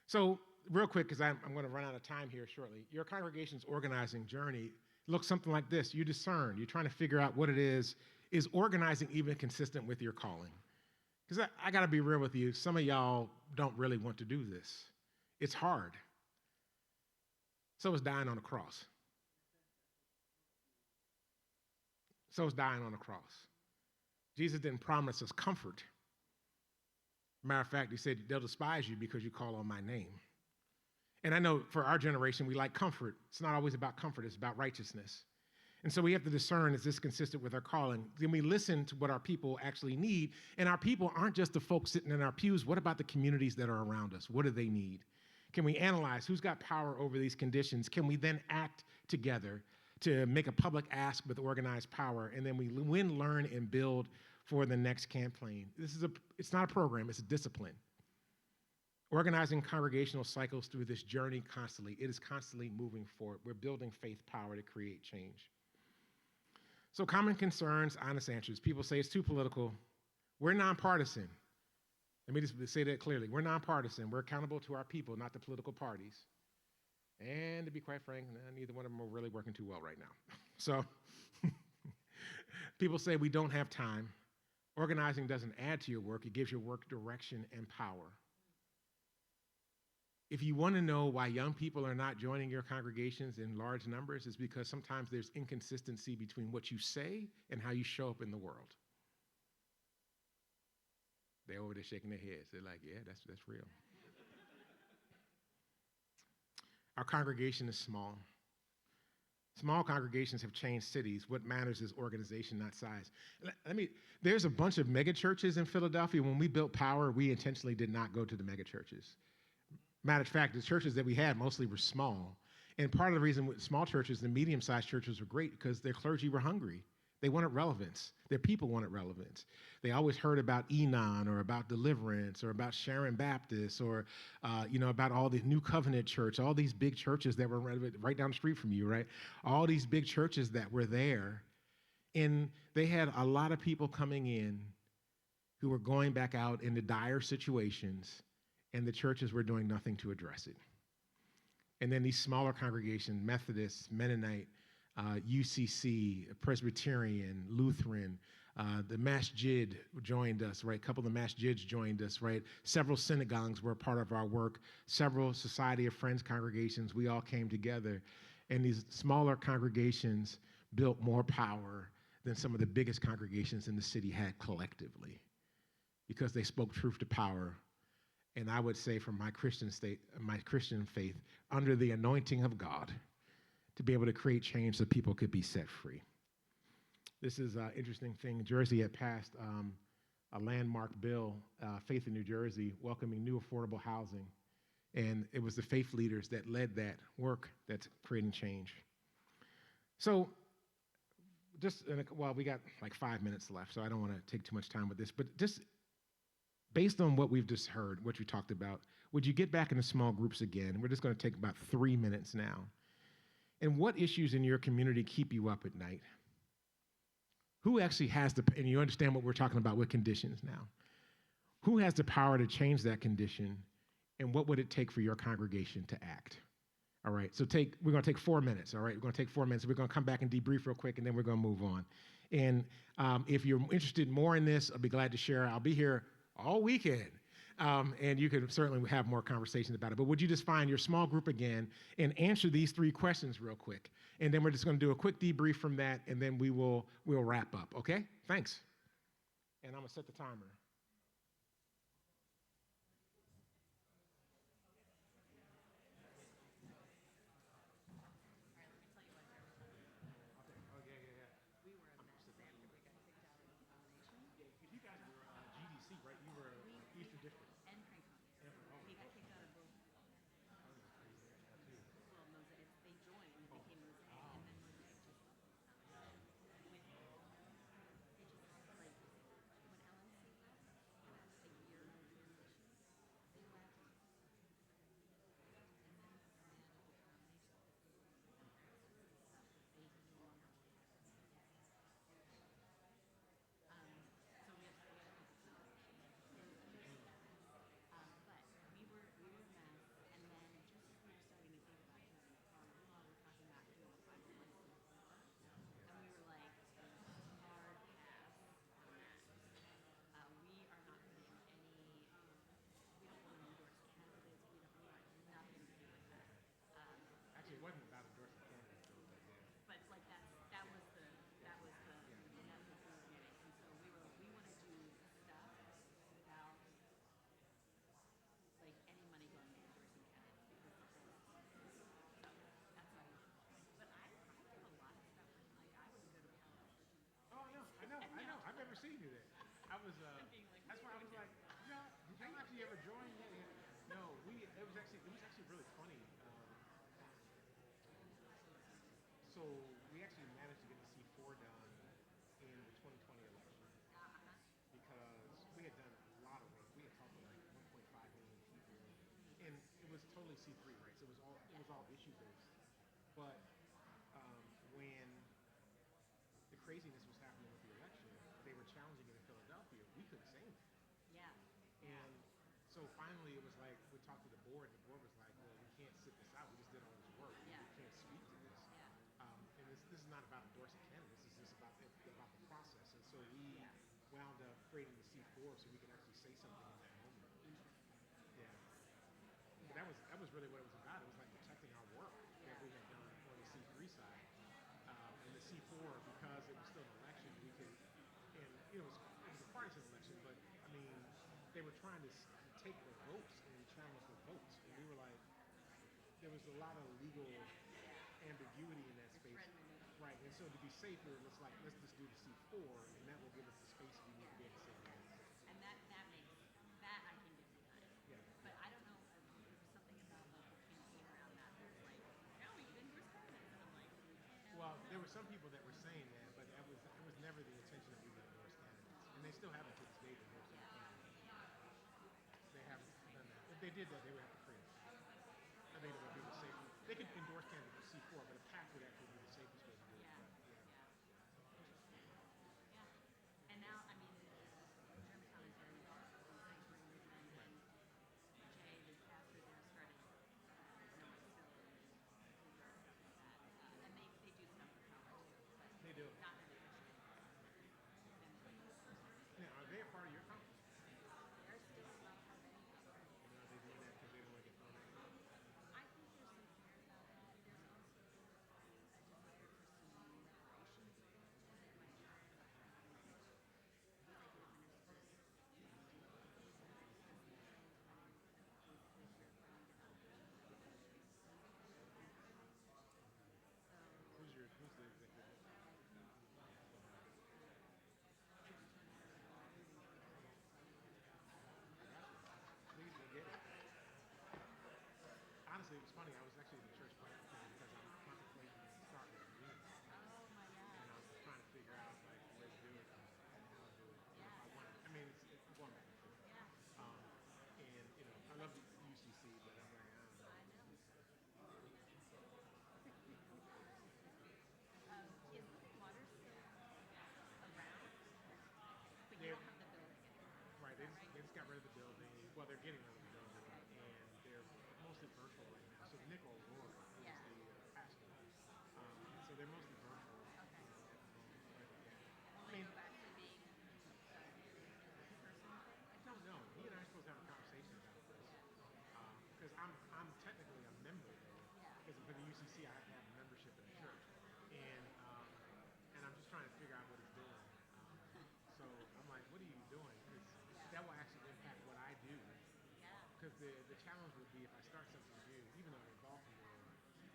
So real quick, because I'm going to run out of time here shortly, your congregation's organizing journey looks something like this. You discern. You're trying to figure out what it is. Is organizing even consistent with your calling? Because I got to be real with you. Some of y'all don't really want to do this. It's hard. So is dying on a cross. So is dying on a cross. Jesus didn't promise us comfort. Matter of fact, he said, they'll despise you because you call on my name. And I know for our generation, we like comfort. It's not always about comfort, it's about righteousness. And so we have to discern, is this consistent with our calling? Then we listen to what our people actually need. And our people aren't just the folks sitting in our pews. What about the communities that are around us? What do they need? Can we analyze who's got power over these conditions? Can we then act together to make a public ask with organized power? And then we win, learn, and build for the next campaign. It's not a program, it's a discipline. Organizing congregational cycles through this journey constantly. It is constantly moving forward. We're building faith power to create change. So common concerns, honest answers. People say it's too political. We're nonpartisan. Let me just say that clearly. We're nonpartisan. We're accountable to our people, not the political parties. And to be quite frank, neither one of them are really working too well right now. So people say we don't have time. Organizing doesn't add to your work, it gives your work direction and power. If you want to know why young people are not joining your congregations in large numbers, it's because sometimes there's inconsistency between what you say and how you show up in the world. They're over there shaking their heads. They're like, yeah, that's real. Our congregation is small. Small congregations have changed cities. What matters is organization, not size. There's a bunch of mega churches in Philadelphia. When we built Power, we intentionally did not go to the mega churches. Matter of fact, the churches that we had mostly were small. And part of the reason with small churches, the medium-sized churches were great because their clergy were hungry. They wanted relevance. Their people wanted relevance. They always heard about Enon or about Deliverance or about Sharon Baptist or, about all the New Covenant Church, all these big churches that were right down the street from you, right? All these big churches that were there. And they had a lot of people coming in who were going back out into dire situations, and the churches were doing nothing to address it. And then these smaller congregations, Methodist, Mennonite, UCC, Presbyterian, Lutheran, the Masjid joined us, right? A couple of the Masjids joined us, right? Several synagogues were a part of our work. Several Society of Friends congregations, we all came together. And these smaller congregations built more power than some of the biggest congregations in the city had collectively because they spoke truth to power. And I would say from my Christian faith, under the anointing of God, to be able to create change so people could be set free. This is an interesting thing. Jersey had passed a landmark bill, Faith in New Jersey, welcoming new affordable housing. And it was the faith leaders that led that work that's creating change. So we got like 5 minutes left, so I don't want to take too much time with this, but just based on what we've just heard, what you talked about, would you get back into small groups again? We're just going to take about 3 minutes now. And what issues in your community keep you up at night? Who actually has and you understand what we're talking about with conditions now. Who has the power to change that condition, and what would it take for your congregation to act? All right, so we're going to take 4 minutes, all right? We're going to take 4 minutes. We're going to come back and debrief real quick, and then we're going to move on. And if you're interested more in this, I'll be glad to share. I'll be here all weekend. And you can certainly have more conversations about it. But would you just find your small group again and answer these 3 questions real quick? And then we're just going to do a quick debrief from that, and then we'll wrap up, okay? Thanks. And I'm going to set the timer. You guys were GDC, right? You were Easter District. And Franklin. He got kicked out of both. Well, Mosaic, they joined and became Mosaic, and then Mosaic just when AMC left a year of transition, they left. It wasn't about endorsing candidates, though, but like that was the message we were getting, and so we want to do stuff without like any money going to endorsing candidates because that's how we did. But I did a lot of stuff like I would go to Palo. Oh, I know. I've never seen you there. I was that's why I was like, yeah. Did y'all actually ever join? Yeah. No, it was actually really funny. So we actually managed to get the C4 done in the 2020 election because we had done a lot of work. We had talked to like 1.5 million people, and it was totally C3, right? So it was all issue based. But when the craziness was happening with the election, they were challenging it in Philadelphia. We couldn't say anything. Yeah. And so finally, it was like we talked to the board. And the board was like, "Well, we can't sit this out. We just did all this work. Yeah. We can't speak to this." And this is not about endorsing candidates. This is about the process. And so we wound up creating the C4 so we could actually say something in that moment. Yeah. But that was really what it was about. It was like protecting our work that we had done on the C3 side. And the C4, because it was still an election, we could, and it was a partisan election, but I mean, they were trying to take the votes and challenge the votes. And we were like, there was a lot of legal ambiguity in that space. Right, and so to be safer, it's like, let's just do the C4, and that will give us the space we need to be able to say that. And that makes, that I can get behind. Yeah. But I don't know, there was something about local campaign around that that was like, now we can endorse gardens. And I'm like, Well, there were some people that were saying that, but it was never the intention that we would endorse candidates, and they still haven't to this day endorsed any candidates. They haven't done that. If they did that, they would have to create a path. I think it would be the safe. They could endorse candidates C4, but a path would actually be the safest way to do it. yeah. And now, I mean, Germantown is very involved in the sanctuary movement, and Jay, the pastor there, started Noah's Facility and stuff like that. And they do stuff with power too, but They do. not in a big way. Now, are they a part of your conference? They're still not part of any power. Or are they doing that because they don't want to get thrown out? I think there's some fear about that. There's also a desire for some liberation at my church. They can administer Who's the executive? Please get it. Honestly, it was funny. I was actually in the church planting because I'm contemplating starting a community. Oh my God. And I was trying to figure out like where to do it and how to do it. And if I want I mean, it's going back and forth. Yeah. And I love the UCC, but I'm like, I don't know. Is Living Water still around? But you They're- don't have the building anymore. Right, they just got rid of the building. Well, they're getting rid of the building, and they're mostly virtual right now. So Nick O'Rourke is Yeah. the pastor. So they're mostly virtual Okay. at the moment. But, yeah. Will they go back to being in person thing? I don't know. He and I are supposed to have a conversation about this. Because I'm technically a member there. Yeah. Because for the UCC, I have to have a membership in the church. And I'm just trying to figure out what he's doing. So I'm like, what are you doing? Because that will actually impact what I do. Yeah. Because the challenge would be if I start something new, even though I'm in Baltimore,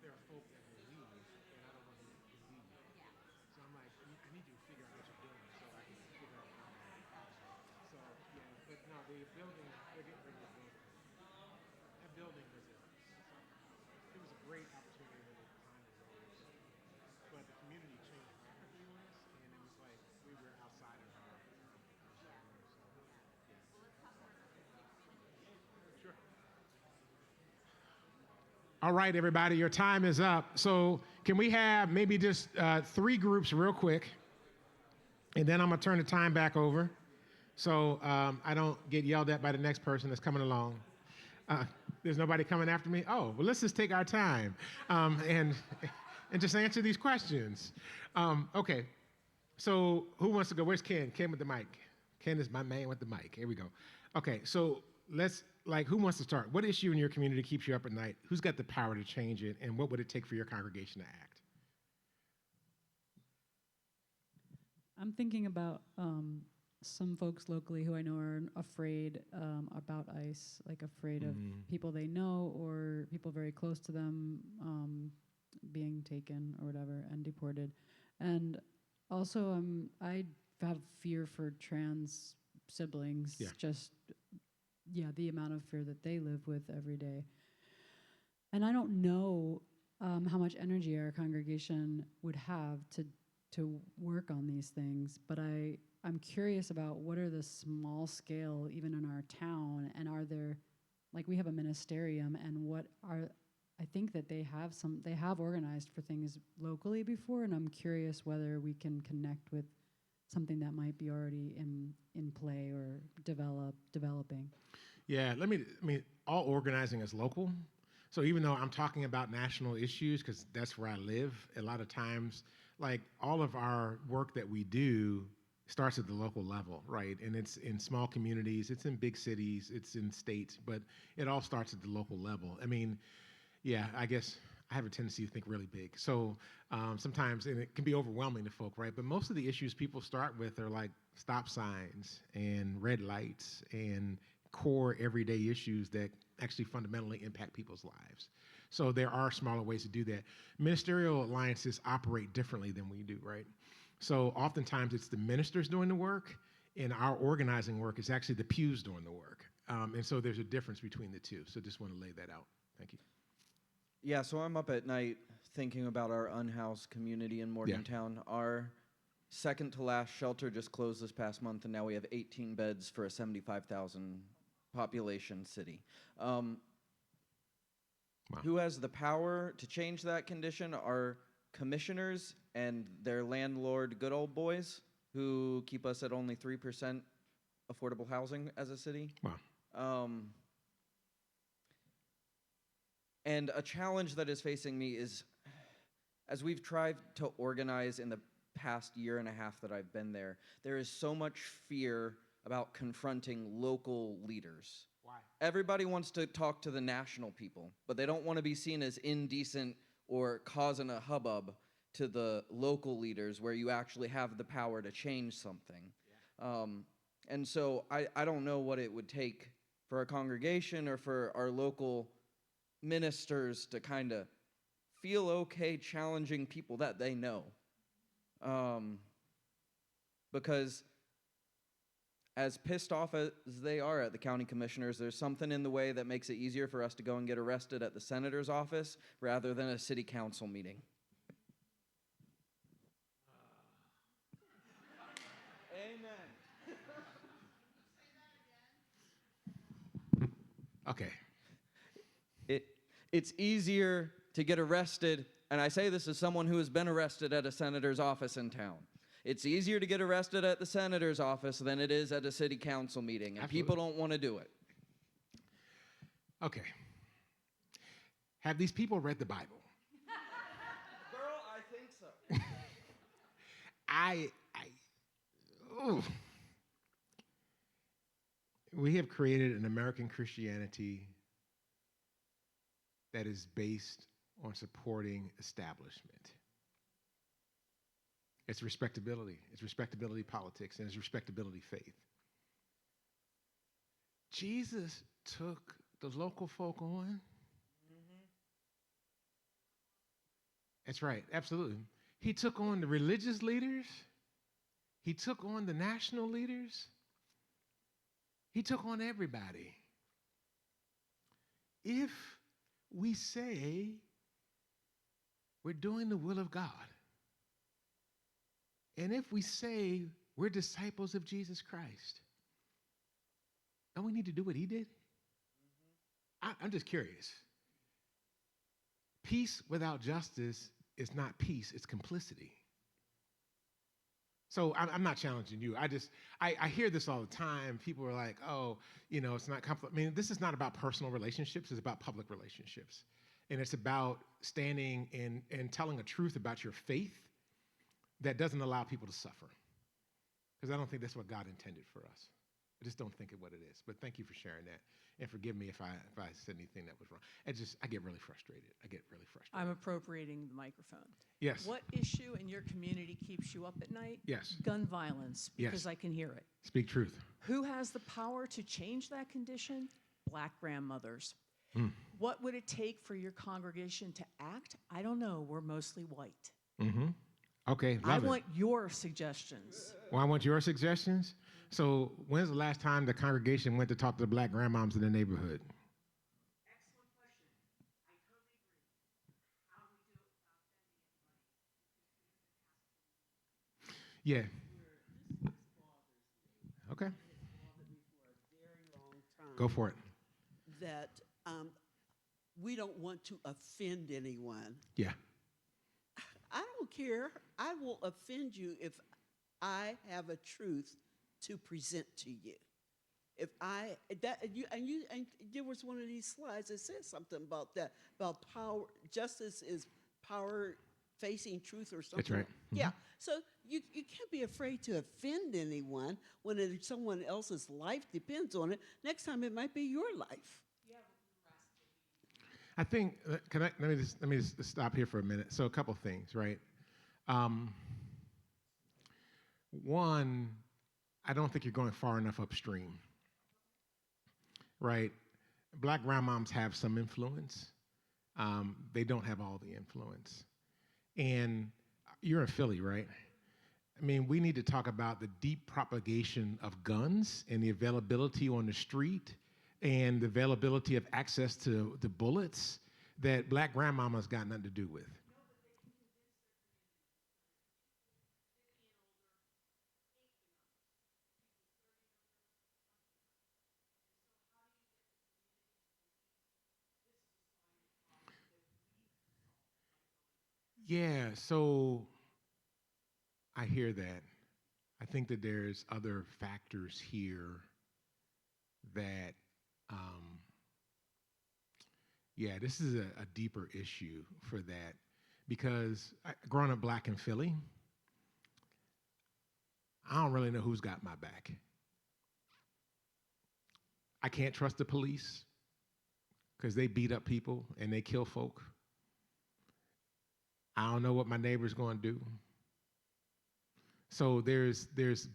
there are folk that will leave, and I don't know who can leave. Yeah. So I'm like, I need you to figure out what you're doing so I can figure out what I'm doing. So, yeah, but no, the building, they're getting rid of the building. That building it was a great opportunity when the time arose. But the community changed rapidly on us, and it was like we were outside of our zone. So, yeah. Well, let's talk more about the community. Sure. All right, everybody, your time is up. So can we have maybe just 3 groups real quick, and then I'm gonna turn the time back over, so I don't get yelled at by the next person that's coming along. There's nobody coming after me? Oh, well, let's just take our time and just answer these questions. Okay, so who wants to go? Where's Ken? Ken with the mic. Ken is my man with the mic. Here we go. Okay, so who wants to start? What issue in your community keeps you up at night? Who's got the power to change it, and what would it take for your congregation to act? I'm thinking about some folks locally who I know are afraid about ICE, like afraid of people they know or people very close to them being taken or whatever and deported. And also, I have fear for trans siblings, the amount of fear that they live with every day. And I don't know how much energy our congregation would have to work on these things, but I'm curious about what are the small scale, even in our town, and are there, like we have a ministerium, and I think that they have organized for things locally before, and I'm curious whether we can connect with something that might be already in play or developing. Yeah, all organizing is local. So even though I'm talking about national issues, because that's where I live, a lot of times, like all of our work that we do starts at the local level, right? And it's in small communities, it's in big cities, it's in states, but it all starts at the local level. I guess I have a tendency to think really big. So sometimes, and it can be overwhelming to folk, right? But most of the issues people start with are like stop signs and red lights and core everyday issues that actually fundamentally impact people's lives. So there are smaller ways to do that. Ministerial alliances operate differently than we do, right? So oftentimes it's the ministers doing the work, and our organizing work is actually the pews doing the work. And so there's a difference between the two. So just want to lay that out. Thank you. Yeah, so I'm up at night thinking about our unhoused community in Morgantown. Our second to last shelter just closed this past month, and now we have 18 beds for a 75,000 population city. Who has the power to change that condition? Our commissioners and their landlord good old boys who keep us at only 3% affordable housing as a city. Wow. And a challenge that is facing me is, as we've tried to organize in the past year and a half that I've been there, there is so much fear about confronting local leaders. Why? Everybody wants to talk to the national people, but they don't want to be seen as indecent or causing a hubbub to the local leaders where you actually have the power to change something. Yeah. And so I don't know what it would take for a congregation or for our local ministers to kind of feel okay challenging people that they know. Because as pissed off as they are at the county commissioners, there's something in the way that makes it easier for us to go and get arrested at the senator's office rather than a city council meeting. Amen. Okay. It's easier to get arrested, and I say this as someone who has been arrested at a senator's office in town. It's easier to get arrested at the senator's office than it is at a city council meeting, and people don't want to do it. Okay. Have these people read the Bible? Girl, I think so. We have created an American Christianity that is based on supporting establishment. It's respectability politics, and it's respectability faith. Jesus took the local folk on. That's right, absolutely. He took on the religious leaders. He took on the national leaders. He took on everybody. If we say we're doing the will of God, and if we say we're disciples of Jesus Christ, don't we need to do what he did? I'm just curious. Peace without justice is not peace, it's complicity. So I'm not challenging you. I hear this all the time. People are like, oh, it's not I mean, this is not about personal relationships, it's about public relationships. And it's about standing and telling a truth about your faith that doesn't allow people to suffer. Because I don't think that's what God intended for us. I just don't think of what it is. But thank you for sharing that. And forgive me if I said anything that was wrong. I get really frustrated. I'm appropriating the microphone. Yes. What issue in your community keeps you up at night? Yes. Gun violence, because Yes. I can hear it. Speak truth. Who has the power to change that condition? Black grandmothers. Mm. What would it take for your congregation to act? I don't know. We're mostly white. Mm-hmm. Okay, I love it. want your suggestions. Well, I want your suggestions. So when's the last time the congregation went to talk to the black grandmoms in the neighborhood? Excellent question. I totally agree. How do we do it without them? Yeah. Okay. Go for it. That we don't want to offend anyone. Yeah. I don't care. I will offend you if I have a truth to present to you. If I and there was one of these slides that said something about that, about power. Justice is power facing truth or something. That's right. Mm-hmm. Yeah. So you can't be afraid to offend anyone when someone else's life depends on it. Next time it might be your life. I think, let me just stop here for a minute. So a couple things, right? One, I don't think you're going far enough upstream, right? Black grandmoms have some influence. they don't have all the influence. And you're in Philly, right? I mean, we need to talk about the deep propagation of guns and the availability on the street and the availability of access to the bullets that black grandmamas got nothing to do with. Yeah, so I hear that. I think that there's other factors here that, um, yeah, this is a deeper issue for that because growing up black in Philly, I don't really know who's got my back. I can't trust the police because they beat up people and they kill folk. I don't know what my neighbor's going to do. So there's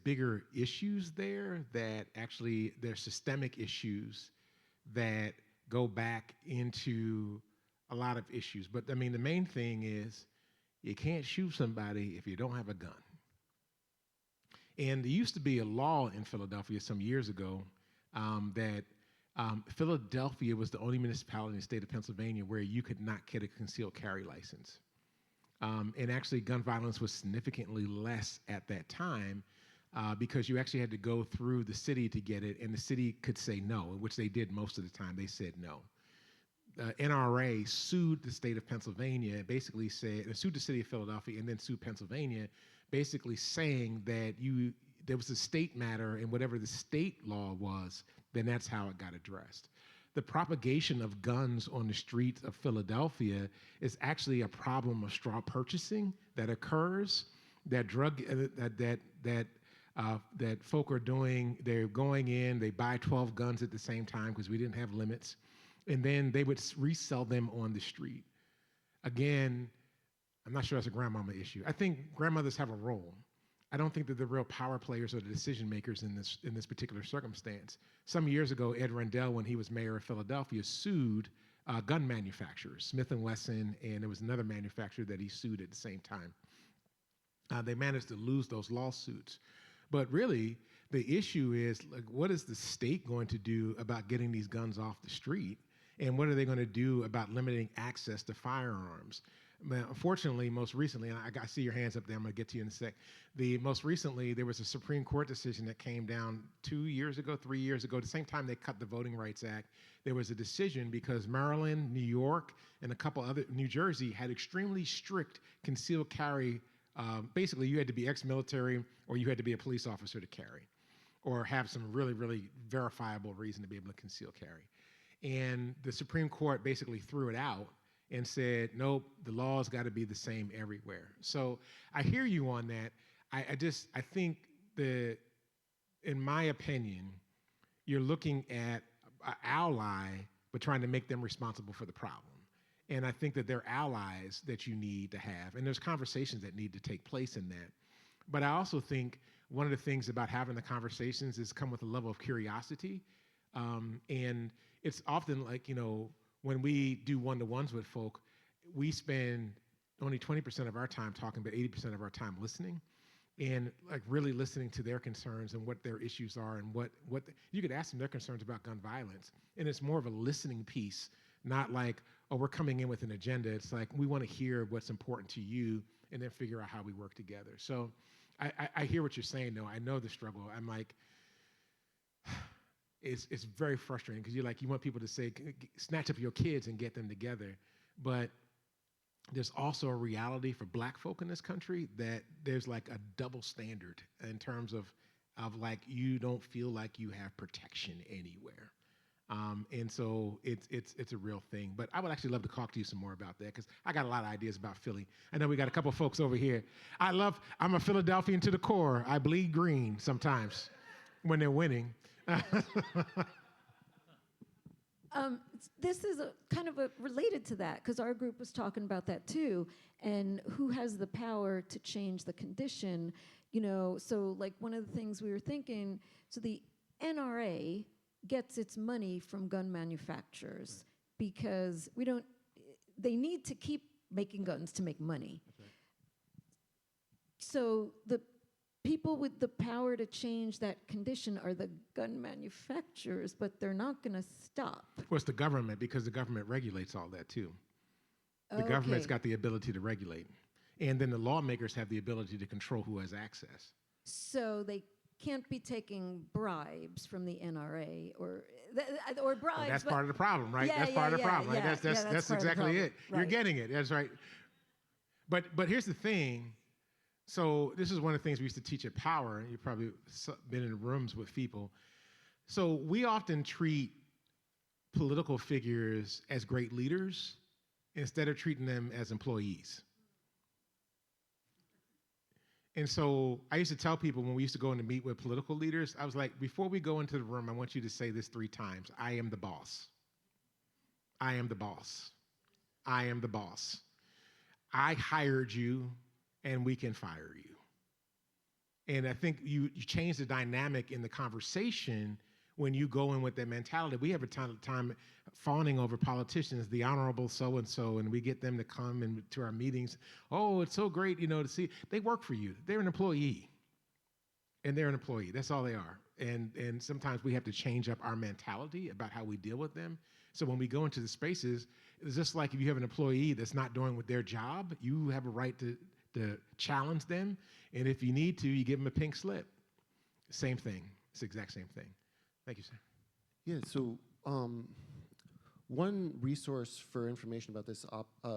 bigger issues there that actually there's systemic issues that go back into a lot of issues. But I mean, the main thing is you can't shoot somebody if you don't have a gun. And there used to be a law in Philadelphia some years ago that Philadelphia was the only municipality in the state of Pennsylvania where you could not get a concealed carry license. And actually, gun violence was significantly less at that time because you actually had to go through the city to get it, and the city could say no, which they did most of the time. They said no. NRA sued the state of Pennsylvania, basically sued the city of Philadelphia, and then sued Pennsylvania, basically saying that there was a state matter, and whatever the state law was, then that's how it got addressed. The propagation of guns on the streets of Philadelphia is actually a problem of straw purchasing that occurs. That folk are doing. They're going in. They buy 12 guns at the same time because we didn't have limits, and then they would resell them on the street. Again, I'm not sure that's a grandmama issue. I think grandmothers have a role. I don't think that the real power players are the decision makers in this particular circumstance. Some years ago, Ed Rendell, when he was mayor of Philadelphia, sued gun manufacturers, Smith & Wesson, and there was another manufacturer that he sued at the same time. They managed to lose those lawsuits. But really, the issue is, like, what is the state going to do about getting these guns off the street? And what are they going to do about limiting access to firearms? Unfortunately, most recently, and I see your hands up there, I'm going to get to you in a sec. Most recently, there was a Supreme Court decision that came down 3 years ago, the same time they cut the Voting Rights Act. There was a decision because Maryland, New York, and a couple other, New Jersey, had extremely strict concealed carry. Basically, you had to be ex-military or you had to be a police officer to carry or have some really, really verifiable reason to be able to conceal carry. And the Supreme Court basically threw it out and said, nope, the law's got to be the same everywhere. So I hear you on that. I think that, in my opinion, you're looking at an ally, but trying to make them responsible for the problem. And I think that they're allies that you need to have, and there's conversations that need to take place in that. But I also think one of the things about having the conversations is come with a level of curiosity. And it's often like, when we do one-to-ones with folk, we spend only 20% of our time talking, but 80% of our time listening, and like really listening to their concerns and what their issues are, and what you could ask them their concerns about gun violence, and it's more of a listening piece, not like, oh, we're coming in with an agenda. It's like we want to hear what's important to you, and then figure out how we work together. So I hear what you're saying, though. I know the struggle. I'm like, it's very frustrating because you want people to say, snatch up your kids and get them together. But there's also a reality for black folk in this country that there's like a double standard in terms of like, you don't feel like you have protection anywhere. And so it's a real thing. But I would actually love to talk to you some more about that because I got a lot of ideas about Philly. I know we got a couple folks over here. I'm a Philadelphian to the core. I bleed green sometimes when they're winning. This is kind of related to that because our group was talking about that too, and who has the power to change the condition, so like one of the things we were thinking, so the NRA gets its money from gun manufacturers because they need to keep making guns to make money. So the people with the power to change that condition are the gun manufacturers, but they're not going to stop. Of course, the government, because the government regulates all that too. The government's got the ability to regulate. And then the lawmakers have the ability to control who has access. So they can't be taking bribes from the NRA or bribes. Well, that's part of the problem, right? Yeah, that's part of the problem, right? yeah, That's exactly it. Right. You're getting it. That's right. But here's the thing. So this is one of the things we used to teach at Power. You've probably been in rooms with people. So we often treat political figures as great leaders instead of treating them as employees. And so I used to tell people when we used to go in to meet with political leaders, I was like, before we go into the room, I want you to say this 3 times. I am the boss. I am the boss. I am the boss. I hired you, and we can fire you. And I think you change the dynamic in the conversation when you go in with that mentality. We have a time fawning over politicians, the honorable so-and-so, and we get them to come to our meetings. Oh, it's so great, to see. They work for you. They're an employee. And they're an employee. That's all they are. And sometimes we have to change up our mentality about how we deal with them. So when we go into the spaces, it's just like if you have an employee that's not doing with their job, you have a right to challenge them. And if you need to, you give them a pink slip. Same thing. It's the exact same thing. Thank you, sir. Yeah, so one resource for information about this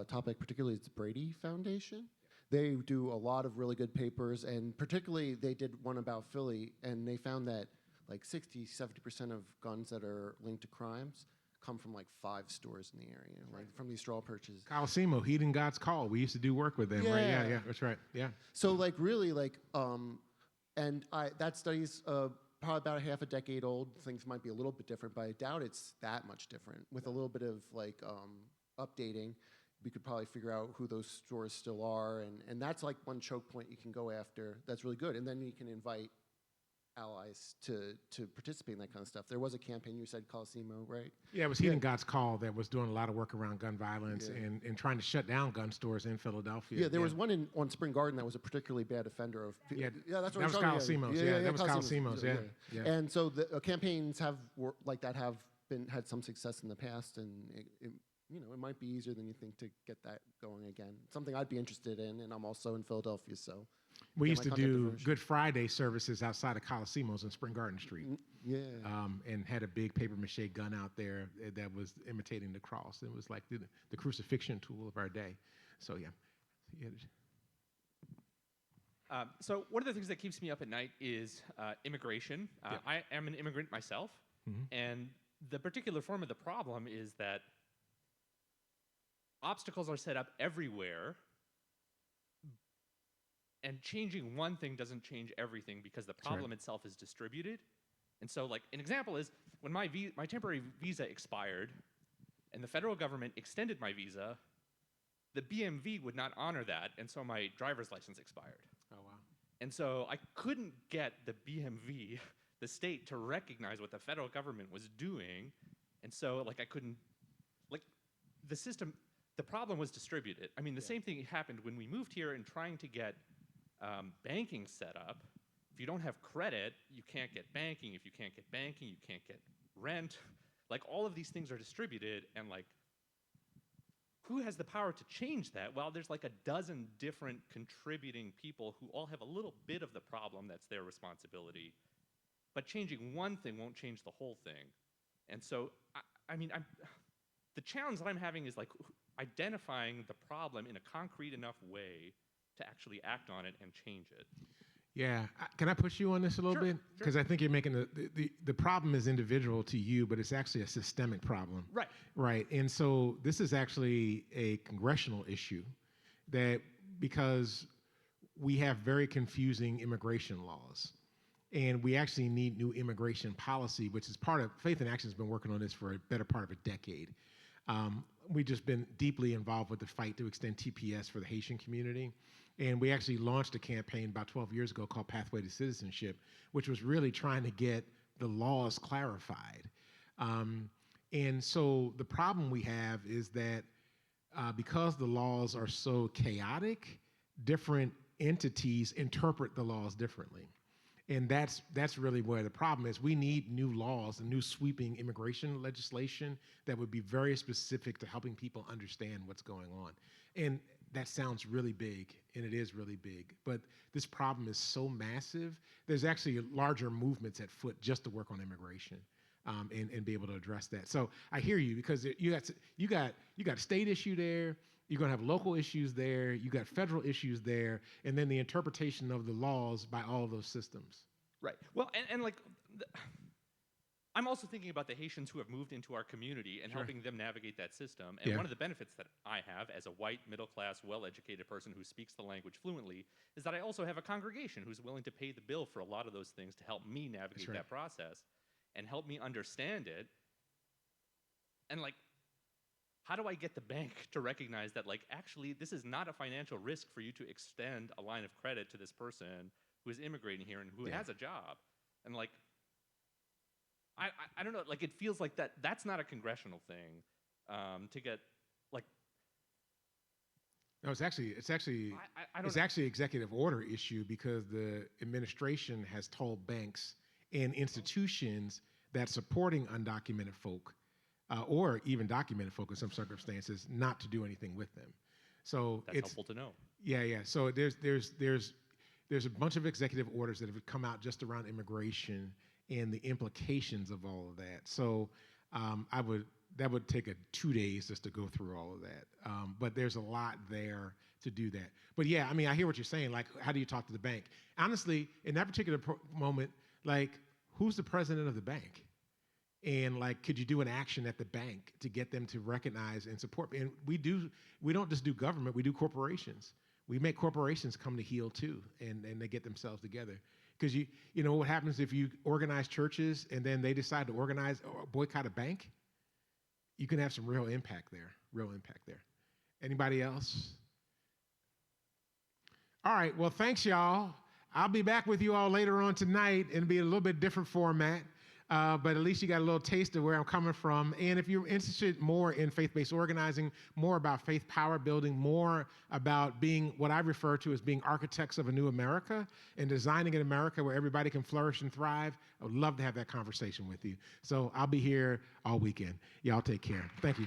topic particularly is the Brady Foundation. They do a lot of really good papers, and particularly they did one about Philly, and they found that like 60-70% of guns that are linked to crimes come from like 5 stores in the area, like from these straw purchases. Colosimo, Heeding God's Call. We used to do work with them, right? Yeah, that's right. Yeah. So like really like, that study's probably about a half a decade old. Things might be a little bit different, but I doubt it's that much different. With a little bit of like updating, we could probably figure out who those stores still are, and that's like one choke point you can go after. That's really good, and then you can invite allies to participate in that kind of stuff. There was a campaign, you said Colosimo, right? Yeah, it was Heeding God's Call that was doing a lot of work around gun violence and trying to shut down gun stores in Philadelphia. Yeah, there was one on Spring Garden that was a particularly bad offender of. That's what that was Colosimo's. That was Colosimo's. Yeah. And so the campaigns have had some success in the past, and it might be easier than you think to get that going again. Something I'd be interested in, and I'm also in Philadelphia, so. We used to do Good Friday services outside of Colosimo's on Spring Garden Street. Yeah. And had a big paper mache gun out there that was imitating the cross. It was like the crucifixion tool of our day. So, yeah. So one of the things that keeps me up at night is immigration. I am an immigrant myself, and the particular form of the problem is that obstacles are set up everywhere, and changing one thing doesn't change everything because the problem itself is distributed. And so, like, an example is when my temporary visa expired and the federal government extended my visa, the BMV would not honor that, and so my driver's license expired. Oh, wow. And so I couldn't get the BMV, the state, to recognize what the federal government was doing, and so, like, I couldn't, like, the system, the problem was distributed. I mean, the same thing happened when we moved here and trying to get banking set up. If you don't have credit, you can't get banking. If you can't get banking, you can't get rent. Like, all of these things are distributed, and like, who has the power to change that? Well, there's like a dozen different contributing people who all have a little bit of the problem that's their responsibility, but changing one thing won't change the whole thing. And so, the challenge that I'm having is like identifying the problem in a concrete enough way to actually act on it and change it. Yeah, can I push you on this a little bit? Because I think you're making the problem is individual to you, but it's actually a systemic problem. Right. Right, and so this is actually a congressional issue that because we have very confusing immigration laws, and we actually need new immigration policy, which is part of, Faith in Action has been working on this for a better part of a decade. We've just been deeply involved with the fight to extend TPS for the Haitian community. And we actually launched a campaign about 12 years ago called Pathway to Citizenship, which was really trying to get the laws clarified. And so the problem we have is that because the laws are so chaotic, different entities interpret the laws differently. And that's really where the problem is. We need new laws and new sweeping immigration legislation that would be very specific to helping people understand what's going on. And that sounds really big, and it is really big. But this problem is so massive, there's actually larger movements at foot just to work on immigration and be able to address that. So I hear you, because you got a state issue there, you're going to have local issues there, you got federal issues there, and then the interpretation of the laws by all of those systems. Right. Well, and like, I'm also thinking about the Haitians who have moved into our community and helping them navigate that system. And one of the benefits that I have as a white, middle-class, well-educated person who speaks the language fluently is that I also have a congregation who's willing to pay the bill for a lot of those things to help me navigate that process and help me understand it. And like, how do I get the bank to recognize that, like, actually, this is not a financial risk for you to extend a line of credit to this person who is immigrating here and who has a job? And like, I don't know, like, it feels like that's not a congressional thing to get, like. No, it's actually executive order issue, because the administration has told banks and institutions that supporting undocumented folk or even documented folk in some circumstances not to do anything with them. So that's helpful to know. Yeah. So there's a bunch of executive orders that have come out just around immigration and the implications of all of that. So that would take 2 days just to go through all of that. But there's a lot there to do that. But yeah, I mean, I hear what you're saying. Like, how do you talk to the bank? Honestly, in that particular moment, like, who's the president of the bank? And like, could you do an action at the bank to get them to recognize and support? And we don't just do government, we do corporations. We make corporations come to heel too, and they get themselves together. Because you know what happens if you organize churches and then they decide to organize or boycott a bank? You can have some real impact there. Anybody else? All right, well, thanks, y'all. I'll be back with you all later on tonight. It'll be a little bit different format. But at least you got a little taste of where I'm coming from. And if you're interested more in faith-based organizing, more about faith power building, more about being what I refer to as being architects of a new America and designing an America where everybody can flourish and thrive, I would love to have that conversation with you. So I'll be here all weekend. Y'all take care. Thank you.